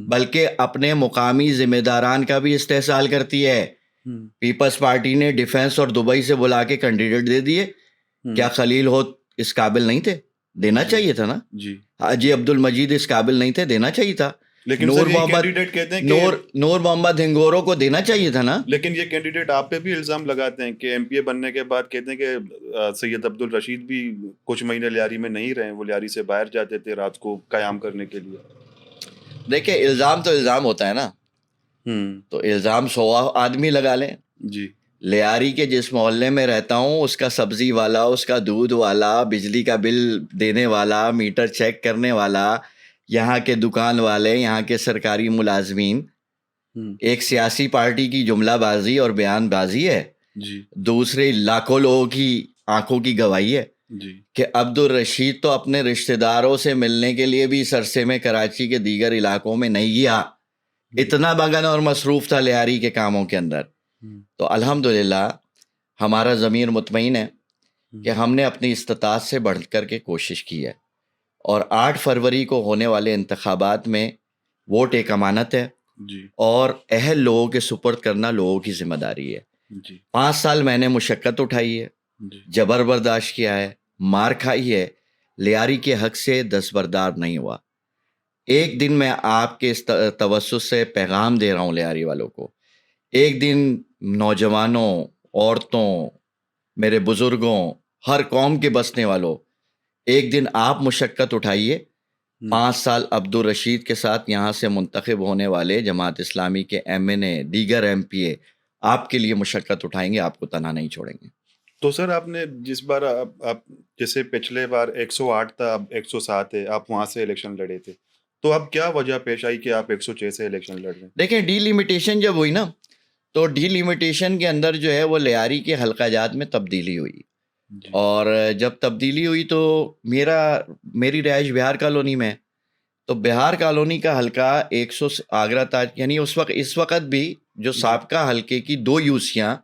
بلکہ اپنے مقامی ذمہ داران کا بھی استحصال کرتی ہے. پیپلز پارٹی نے ڈیفنس اور دبئی سے بلا کے کینڈیڈیٹ دے دیے. کیا خلیل ہو اس قابل نہیں تھے؟ دینا چاہیے تھا نا. حاجی عبد المجید اس قابل نہیں تھے؟ دینا چاہیے تھا. لیکن نور محمد ہنگوروں کو دینا چاہیے تھا نا. لیکن یہ کینڈیڈیٹ آپ پہ بھی الزام لگاتے ہیں کہ ایم پی اے بننے کے بعد کہتے ہیں کہ سید عبدالرشید بھی کچھ مہینے لیاری میں نہیں رہے, وہ لیاری سے باہر جاتے تھے رات کو قیام کرنے کے لیے. دیکھیں, الزام تو الزام ہوتا ہے نا, تو الزام 100 آدمی لگا لیں. لیاری کے جس محلے میں رہتا ہوں اس کا سبزی والا, اس کا دودھ والا, بجلی کا بل دینے والا, میٹر چیک کرنے والا, یہاں کے دکان والے, یہاں کے سرکاری ملازمین, ایک سیاسی پارٹی کی جملہ بازی اور بیان بازی ہے. دوسرے لاکھوں لوگوں کی آنکھوں کی گواہی ہے کہ عبدالرشید تو اپنے رشتہ داروں سے ملنے کے لیے بھی سرسے میں کراچی کے دیگر علاقوں میں نہیں گیا. اتنا مگن اور مصروف تھا لیاری کے کاموں کے اندر. تو الحمدللہ ہمارا ضمیر مطمئن ہے کہ ہم نے اپنی استطاعت سے بڑھ کر کے کوشش کی ہے, اور 8 فروری کو ہونے والے انتخابات میں ووٹ ایک امانت ہے اور اہل لوگوں کے سپرد کرنا لوگوں کی ذمہ داری ہے. 5 سال میں نے مشقت اٹھائی ہے, جبر برداشت کیا ہے, مار کھائی ہے, لیاری کے حق سے دستبردار نہیں ہوا. ایک دن میں آپ کے اس توسط سے پیغام دے رہا ہوں لیاری والوں کو, ایک دن نوجوانوں, عورتوں, میرے بزرگوں, ہر قوم کے بسنے والوں, ایک دن آپ مشقت اٹھائیے. 5 سال عبدالرشید کے ساتھ یہاں سے منتخب ہونے والے جماعت اسلامی کے MNA, دیگر MP آپ کے لیے مشقت اٹھائیں گے, آپ کو تنہا نہیں چھوڑیں گے. تو سر آپ نے جس بار آپ جیسے پچھلے بار 108 تھا, اب 107 ہے, آپ وہاں سے الیکشن لڑے تھے, تو اب کیا وجہ پیش آئی کہ آپ 106 سے الیکشن لڑ رہے ہیں؟ دیکھیں, ڈی لیمیٹیشن جب ہوئی نا, تو ڈی لیمیٹیشن کے اندر جو ہے وہ لیاری کے حلقہ جات میں تبدیلی ہوئی. اور جب تبدیلی ہوئی تو میری رہائش بہار کالونی میں, تو بہار کالونی کا حلقہ 100 آگرہ تاج, یعنی اس وقت بھی جو سابقہ حلقے کی 2 یوسیاں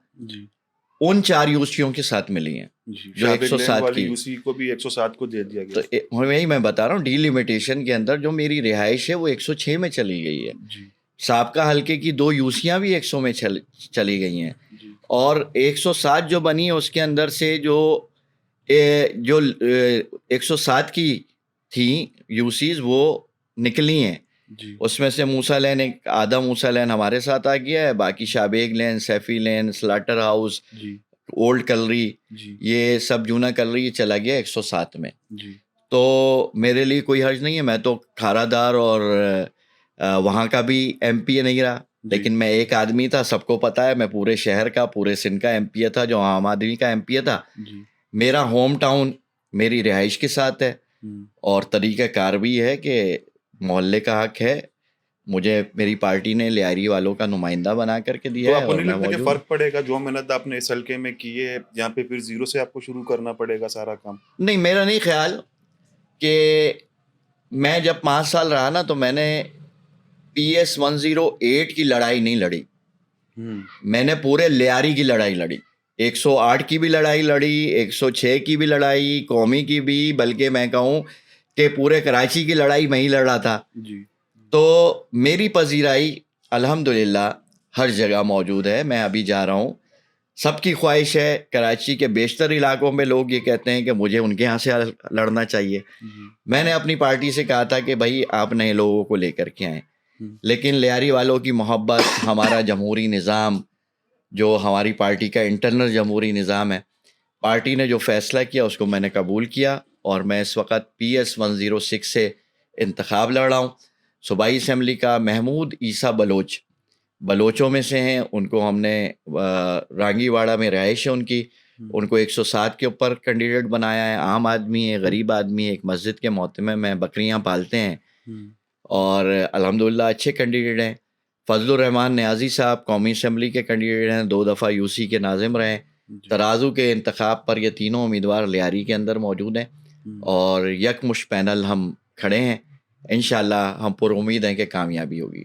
ان 4 یوسیوں کے ساتھ ملی ہیں, جو 107 کی یوسی کو بھی 107 کو دے دیا گیا. تو وہی میں بتا رہا ہوں, ڈی لیمیٹیشن کے اندر جو میری رہائش ہے وہ 106 میں چلی گئی ہے. سابقہ حلقے کی 2 یوسیاں بھی 100 میں چلی گئی ہیں, اور 107 جو بنی ہے اس کے اندر سے جو 107 کی تھیں یوسیز وہ نکلی ہیں. اس میں سے موسیٰ لین, ایک آدھا موسیٰ لین ہمارے ساتھ آ گیا ہے, باقی شابیگ لین, سیفی لین, سلاٹر ہاؤس, اولڈ کلری, یہ سب جونا کلری چلا گیا 107 میں. تو میرے لیے کوئی حرج نہیں ہے, میں تو کھارا دار اور وہاں کا بھی MP نہیں رہا, لیکن میں ایک آدمی تھا, سب کو پتا ہے, میں پورے شہر کا, پورے سندھ کا MP تھا, جو عام آدمی کا MP تھا. میرا ہوم ٹاؤن میری رہائش کے ساتھ ہے, اور طریقہ کار بھی ہے کہ محلے کا حق ہے, مجھے میری پارٹی نے لیاری والوں کا نمائندہ بنا کر کے دیا ہے. تو آپ کو نہیں لگتا کہ فرق پڑے گا, جو محنت آپ نے اس حلقے میں کی ہے یہاں پہ پھر زیرو سے آپ کو شروع کرنا پڑے گا سارا کام؟ نہیں, میرا نہیں خیال کہ میں جب 5 سال رہا نا, تو میں نے PS 108 کی لڑائی نہیں لڑی, میں نے پورے لیاری کی لڑائی لڑی. 108 کی بھی لڑائی لڑی, 106 کی بھی لڑائی, قومی کی بھی, بلکہ میں کہوں کہ پورے کراچی کی لڑائی میں ہی لڑ رہا تھا. تو میری پذیرائی الحمدللہ ہر جگہ موجود ہے. میں ابھی جا رہا ہوں, سب کی خواہش ہے, کراچی کے بیشتر علاقوں میں لوگ یہ کہتے ہیں کہ مجھے ان کے یہاں سے لڑنا چاہیے. میں نے اپنی پارٹی سے کہا تھا کہ بھائی آپ نئے لوگوں کو لے کر کے آئیں, لیکن لیاری والوں کی محبت, ہمارا جمہوری نظام, جو ہماری پارٹی کا انٹرنل جمہوری نظام ہے, پارٹی نے جو فیصلہ کیا اس کو میں نے قبول کیا, اور میں اس وقت PS 106 سے انتخاب لڑ رہا ہوں. صوبائی اسمبلی کا محمود عیسیٰ بلوچوں میں سے ہیں, ان کو ہم نے رانگی واڑہ میں رہائش ہے ان کی, ان کو 107 کے اوپر کینڈیڈیٹ بنایا ہے. عام آدمی ہے, غریب آدمی ہے, ایک مسجد کے محتمم ہیں, بکریاں پالتے ہیں, اور الحمدللہ اچھے کینڈیڈیٹ ہیں. فضل الرحمان نیازی صاحب قومی اسمبلی کے کینڈیڈیٹ ہیں, 2 دفعہ UC کے ناظم رہے. ترازو کے انتخاب پر یہ تینوں امیدوار لیاری کے اندر موجود ہیں, اور یکمشت پینل ہم کھڑے ہیں. انشاءاللہ ہم پر امید ہیں کہ کامیابی ہوگی.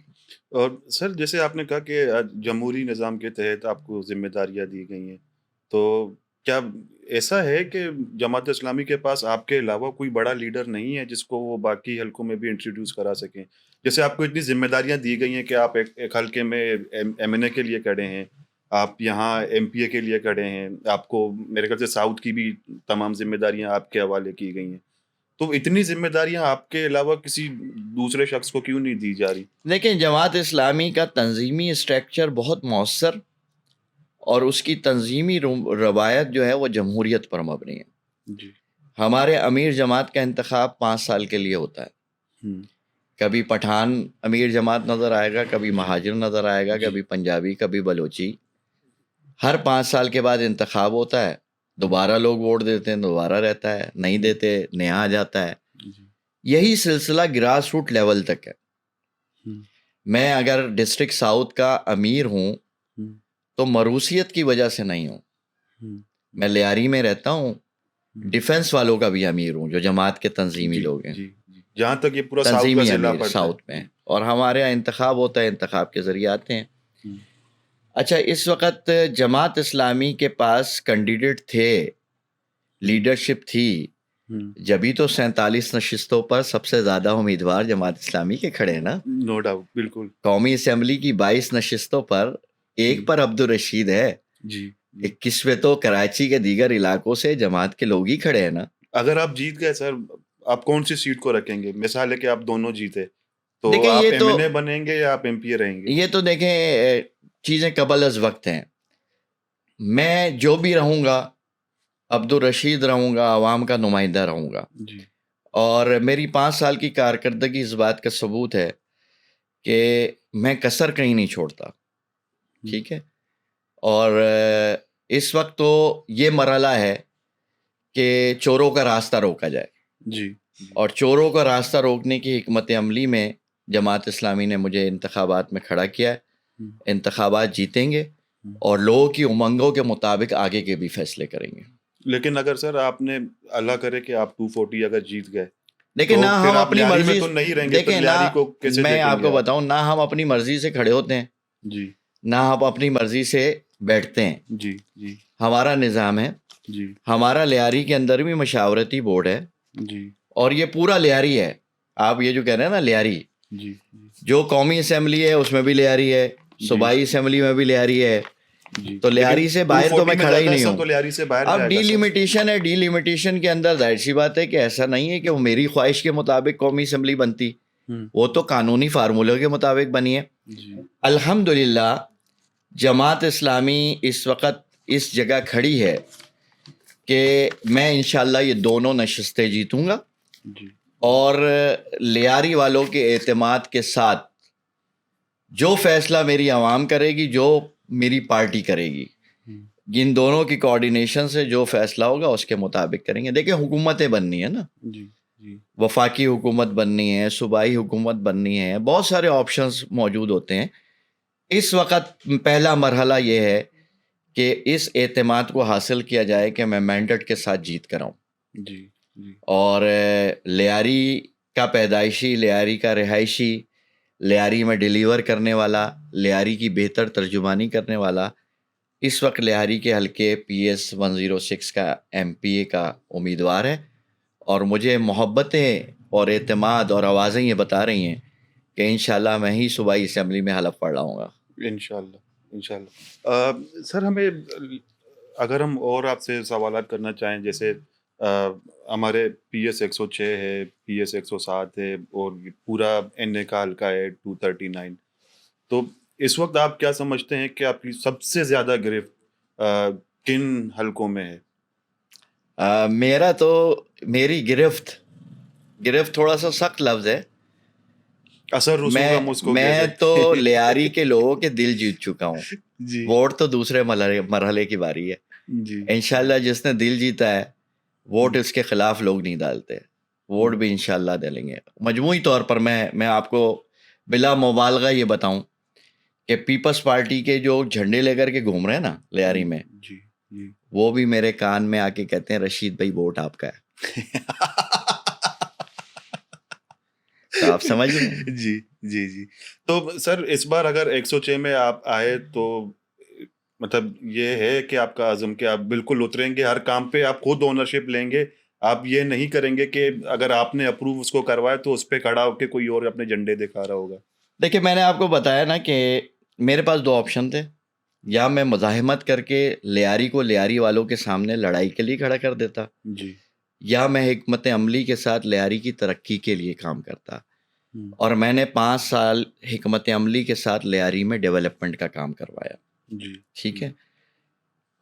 اور سر جیسے آپ نے کہا کہ جمہوری نظام کے تحت آپ کو ذمہ داریاں دی گئی ہیں, تو کیا ایسا ہے کہ جماعت اسلامی کے پاس آپ کے علاوہ کوئی بڑا لیڈر نہیں ہے جس کو وہ باقی حلقوں میں بھی انٹروڈیوس کرا سکیں؟ جیسے آپ کو اتنی ذمہ داریاں دی گئی ہیں کہ آپ ایک حلقے میں MNA کے لیے کھڑے ہیں, آپ یہاں MPA کے لیے کھڑے ہیں, آپ کو میرے خیال سے ساؤتھ کی بھی تمام ذمہ داریاں آپ کے حوالے کی گئی ہیں, تو اتنی ذمہ داریاں آپ کے علاوہ کسی دوسرے شخص کو کیوں نہیں دی جا رہی؟ لیکن جماعت اسلامی کا تنظیمی اسٹرکچر بہت مؤثر, اور اس کی تنظیمی روایت جو ہے وہ جمہوریت پر مبنی ہے. ہمارے امیر جماعت کا انتخاب 5 سال کے لیے ہوتا ہے. کبھی پٹھان امیر جماعت نظر آئے گا, کبھی مہاجر نظر آئے گا, کبھی پنجابی, کبھی بلوچی. ہر 5 سال کے بعد انتخاب ہوتا ہے, دوبارہ لوگ ووٹ دیتے ہیں, دوبارہ رہتا ہے, نہیں دیتے نیا آ جاتا ہے. یہی سلسلہ گراس روٹ لیول تک ہے. میں اگر ڈسٹرکٹ ساؤتھ کا امیر ہوں تو مروثیت کی وجہ سے نہیں ہوں. میں لیاری میں رہتا ہوں, ڈیفنس والوں کا بھی امیر ہوں, جو جماعت کے تنظیمی لوگ ہیں. جہاں تک یہ پورا تنظیمی امیر ساؤتھ میں، اور ہمارے یہاں انتخاب ہوتا ہے، انتخاب کے ذریعے آتے ہیں. اچھا، اس وقت جماعت اسلامی کے پاس کینڈیڈیٹ تھے، لیڈرشپ تھی، جبھی تو 47 نشستوں پر سب سے زیادہ امیدوار جماعت اسلامی کے کھڑے ہیں نا. نو ڈاؤٹ، بالکل. قومی اسمبلی کی 22 نشستوں پر ایک پر عبدالرشید ہے جی. 21 تو کراچی کے دیگر علاقوں سے جماعت کے لوگ ہی کھڑے ہیں نا. اگر آپ جیت گئے سر، آپ کون سی سیٹ کو رکھیں گے؟ مثال ہے کہ آپ دونوں جیتے تو دیکھیں آپ یہ ایم این اے بنیں گے یا آپ ایم پی اے رہیں گے؟ یہ تو دیکھیں چیزیں قبل از وقت ہیں. میں جو بھی رہوں گا عبدالرشید رہوں گا، عوام کا نمائندہ رہوں گا. جی. اور میری 5 سال کی کارکردگی اس بات کا ثبوت ہے کہ میں کسر کہیں نہیں چھوڑتا. ٹھیک ہے. اور اس وقت تو یہ مرحلہ ہے کہ چوروں کا راستہ روکا جائے. جی. اور چوروں کا راستہ روکنے کی حکمت عملی میں جماعت اسلامی نے مجھے انتخابات میں کھڑا کیا ہے. انتخابات جیتیں گے اور لوگوں کی امنگوں کے مطابق آگے کے بھی فیصلے کریں گے. لیکن اگر سر آپ نے اللہ کرے کہ آپ 240 اگر جیت گئے، لیکن نہ ہم اپنی مرضی تو نہیں رہیں گے، دیکھیں نہ میں آپ کو بتاؤں، نہ ہم اپنی مرضی سے کھڑے ہوتے ہیں جی، نہ ہم اپنی مرضی سے بیٹھتے ہیں. جی جی. ہمارا نظام ہے جی. ہمارا لیاری کے اندر بھی مشاورتی بورڈ ہے جی. اور یہ پورا لیاری ہے. آپ یہ جو کہہ رہے ہیں نا لیاری، جی، جو قومی اسمبلی ہے اس میں بھی لیاری ہے، صوبائی اسمبلی میں بھی لیاری ہے. تو لیاری سے باہر تو میں کھڑا ہی نہیں ہوں. اب ڈی لیمیٹیشن ہے، ڈی لیمیٹیشن کے اندر ظاہر سی بات ہے کہ ایسا نہیں ہے کہ وہ میری خواہش کے مطابق قومی اسمبلی بنتی، وہ تو قانونی فارمولوں کے مطابق بنی ہے. الحمدللہ جماعت اسلامی اس وقت اس جگہ کھڑی ہے کہ میں انشاءاللہ یہ دونوں نشستیں جیتوں گا اور لیاری والوں کے اعتماد کے ساتھ جو فیصلہ میری عوام کرے گی، جو میری پارٹی کرے گی، ان دونوں کی کوارڈینیشن سے جو فیصلہ ہوگا اس کے مطابق کریں گے. دیکھیں حکومتیں بننی ہے نا، وفاقی حکومت بننی ہے، صوبائی حکومت بننی ہے، بہت سارے آپشنز موجود ہوتے ہیں. اس وقت پہلا مرحلہ یہ ہے کہ اس اعتماد کو حاصل کیا جائے کہ میں مینڈیٹ کے ساتھ جیت کر آؤں. اور لیاری کا پیدائشی، لیاری کا رہائشی، لیاری میں ڈیلیور کرنے والا، لیاری کی بہتر ترجمانی کرنے والا اس وقت لیاری کے حلقے PS 106 کا MPA کا امیدوار ہے. اور مجھے محبتیں اور اعتماد اور آوازیں یہ بتا رہی ہیں کہ انشاءاللہ میں ہی صوبائی اسمبلی میں حلف پڑھ لاؤں گا. انشاءاللہ. سر ہمیں اگر ہم اور آپ سے سوالات کرنا چاہیں، جیسے ہمارے PS 106 ہے، PS 107 ہے اور پورا NA کا حلقہ ہے 239. تو اس وقت آپ کیا سمجھتے ہیں کہ آپ کی سب سے زیادہ گرفت کن حلقوں میں ہے؟ میرا تو میری گرفت تھوڑا سا سخت لفظ ہے. اثر رسوخ اس کو میں تو لیاری کے لوگوں کے دل جیت چکا ہوں. ووٹ تو دوسرے مرحلے کی باری ہے. انشاءاللہ جس نے دل جیتا ہے ووٹ اس کے خلاف لوگ نہیں ڈالتے، ووٹ بھی انشاءاللہ دیں گے. مجموعی طور پر میں آپ کو بلا مبالغہ یہ بتاؤں کہ پیپلز پارٹی کے جو جھنڈے لے کر کے گھوم رہے ہیں نا لیاری میں، وہ بھی میرے کان میں آ کے کہتے ہیں رشید بھائی ووٹ آپ کا ہے. تو آپ سمجھ لیں. جی. تو سر اس بار اگر 106 میں آپ آئے تو مطلب یہ ہے کہ آپ کا عزم کہ آپ بالکل اتریں گے ہر کام پہ، آپ خود اونرشپ لیں گے، آپ یہ نہیں کریں گے کہ اگر آپ نے اپروو اس کو کروایا تو اس پہ کھڑا ہو کے کوئی اور اپنے جھنڈے دکھا رہا ہوگا؟ دیکھیں میں نے آپ کو بتایا نا کہ میرے پاس 2 آپشن تھے، یا میں مزاحمت کر کے لیاری کو لیاری والوں کے سامنے لڑائی کے لیے کھڑا کر دیتا، یا میں حکمت عملی کے ساتھ لیاری کی ترقی کے لیے کام کرتا. اور میں نے 5 سال حکمت عملی کے ساتھ لیاری میں ڈیولپمنٹ کا کام کروایا. ٹھیک ہے.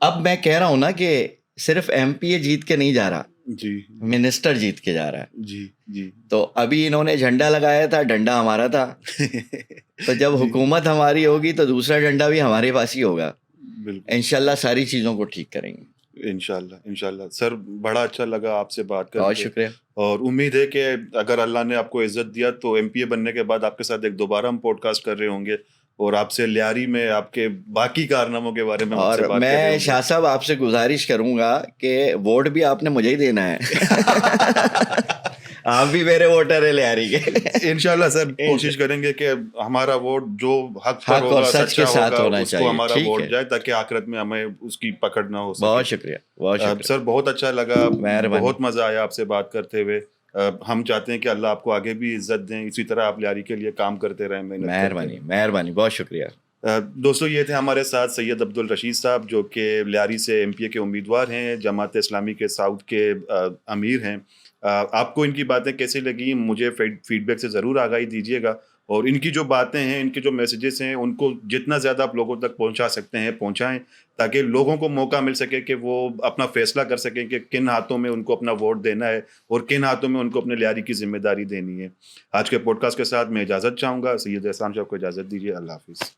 اب میں کہہ رہا ہوں نا کہ صرف MPA جیت کے نہیں جا رہا، منسٹر جیت کے جا رہا ہے. تو ابھی انہوں نے جھنڈا لگایا تھا، ڈنڈا ہمارا تھا. تو جب حکومت ہماری ہوگی تو دوسرا ڈنڈا بھی ہمارے پاس ہی ہوگا. انشاءاللہ ساری چیزوں کو ٹھیک کریں گے. انشاءاللہ. سر بڑا اچھا لگا آپ سے بات کر کے. بہت شکریہ. اور امید ہے کہ اگر اللہ نے آپ کو عزت دیا تو MPA بننے کے بعد آپ کے ساتھ ایک دوبارہ ہم پوڈ کاسٹ کر رہے ہوں گے اور آپ سے لیاری میں آپ کے باقی کارناموں کے بارے میں اور میں شاہ صاحب آپ سے گزارش کروں گا کہ ووٹ بھی آپ نے مجھے ہی دینا ہے. آپ بھی میرے ووٹر ہیں لیاری کے. انشاءاللہ سر کوشش کریں گے کہ ہمارا ووٹ جو حق پر ہوگا, سچ کے ساتھ ہونا اس کو چاہیے, ہمارا ووٹ جائے تاکہ آخرت میں ہمیں اس کی پکڑ نہ ہو سکے. بہت شکریہ, بہت شکریہ سر, بہت اچھا لگا, بہت مزہ آیا آپ سے بات کرتے ہوئے. ہم چاہتے ہیں کہ اللہ آپ کو آگے بھی عزت دیں, اسی طرح آپ لیاری کے لیے کام کرتے رہیں. مہربانی مہربانی, بہت شکریہ. دوستو یہ تھے ہمارے ساتھ سید عبدالرشید صاحب, جو کہ لیاری سے MP کے امیدوار ہیں, جماعت اسلامی کے ساؤتھ کے امیر ہیں. آپ کو ان کی باتیں کیسی لگیں مجھے فیڈ بیک سے ضرور آگاہی دیجیے گا, اور ان کی جو باتیں ہیں, ان کے جو میسیجز ہیں, ان کو جتنا زیادہ آپ لوگوں تک پہنچا سکتے ہیں پہنچائیں, تاکہ لوگوں کو موقع مل سکے کہ وہ اپنا فیصلہ کر سکیں کہ کن ہاتھوں میں ان کو اپنا ووٹ دینا ہے اور کن ہاتھوں میں ان کو اپنے لیاری کی ذمہ داری دینی ہے. آج کے پوڈ کاسٹ کے ساتھ میں اجازت چاہوں گا. سید احسان شاہ کو اجازت دیجیے. اللہ حافظ.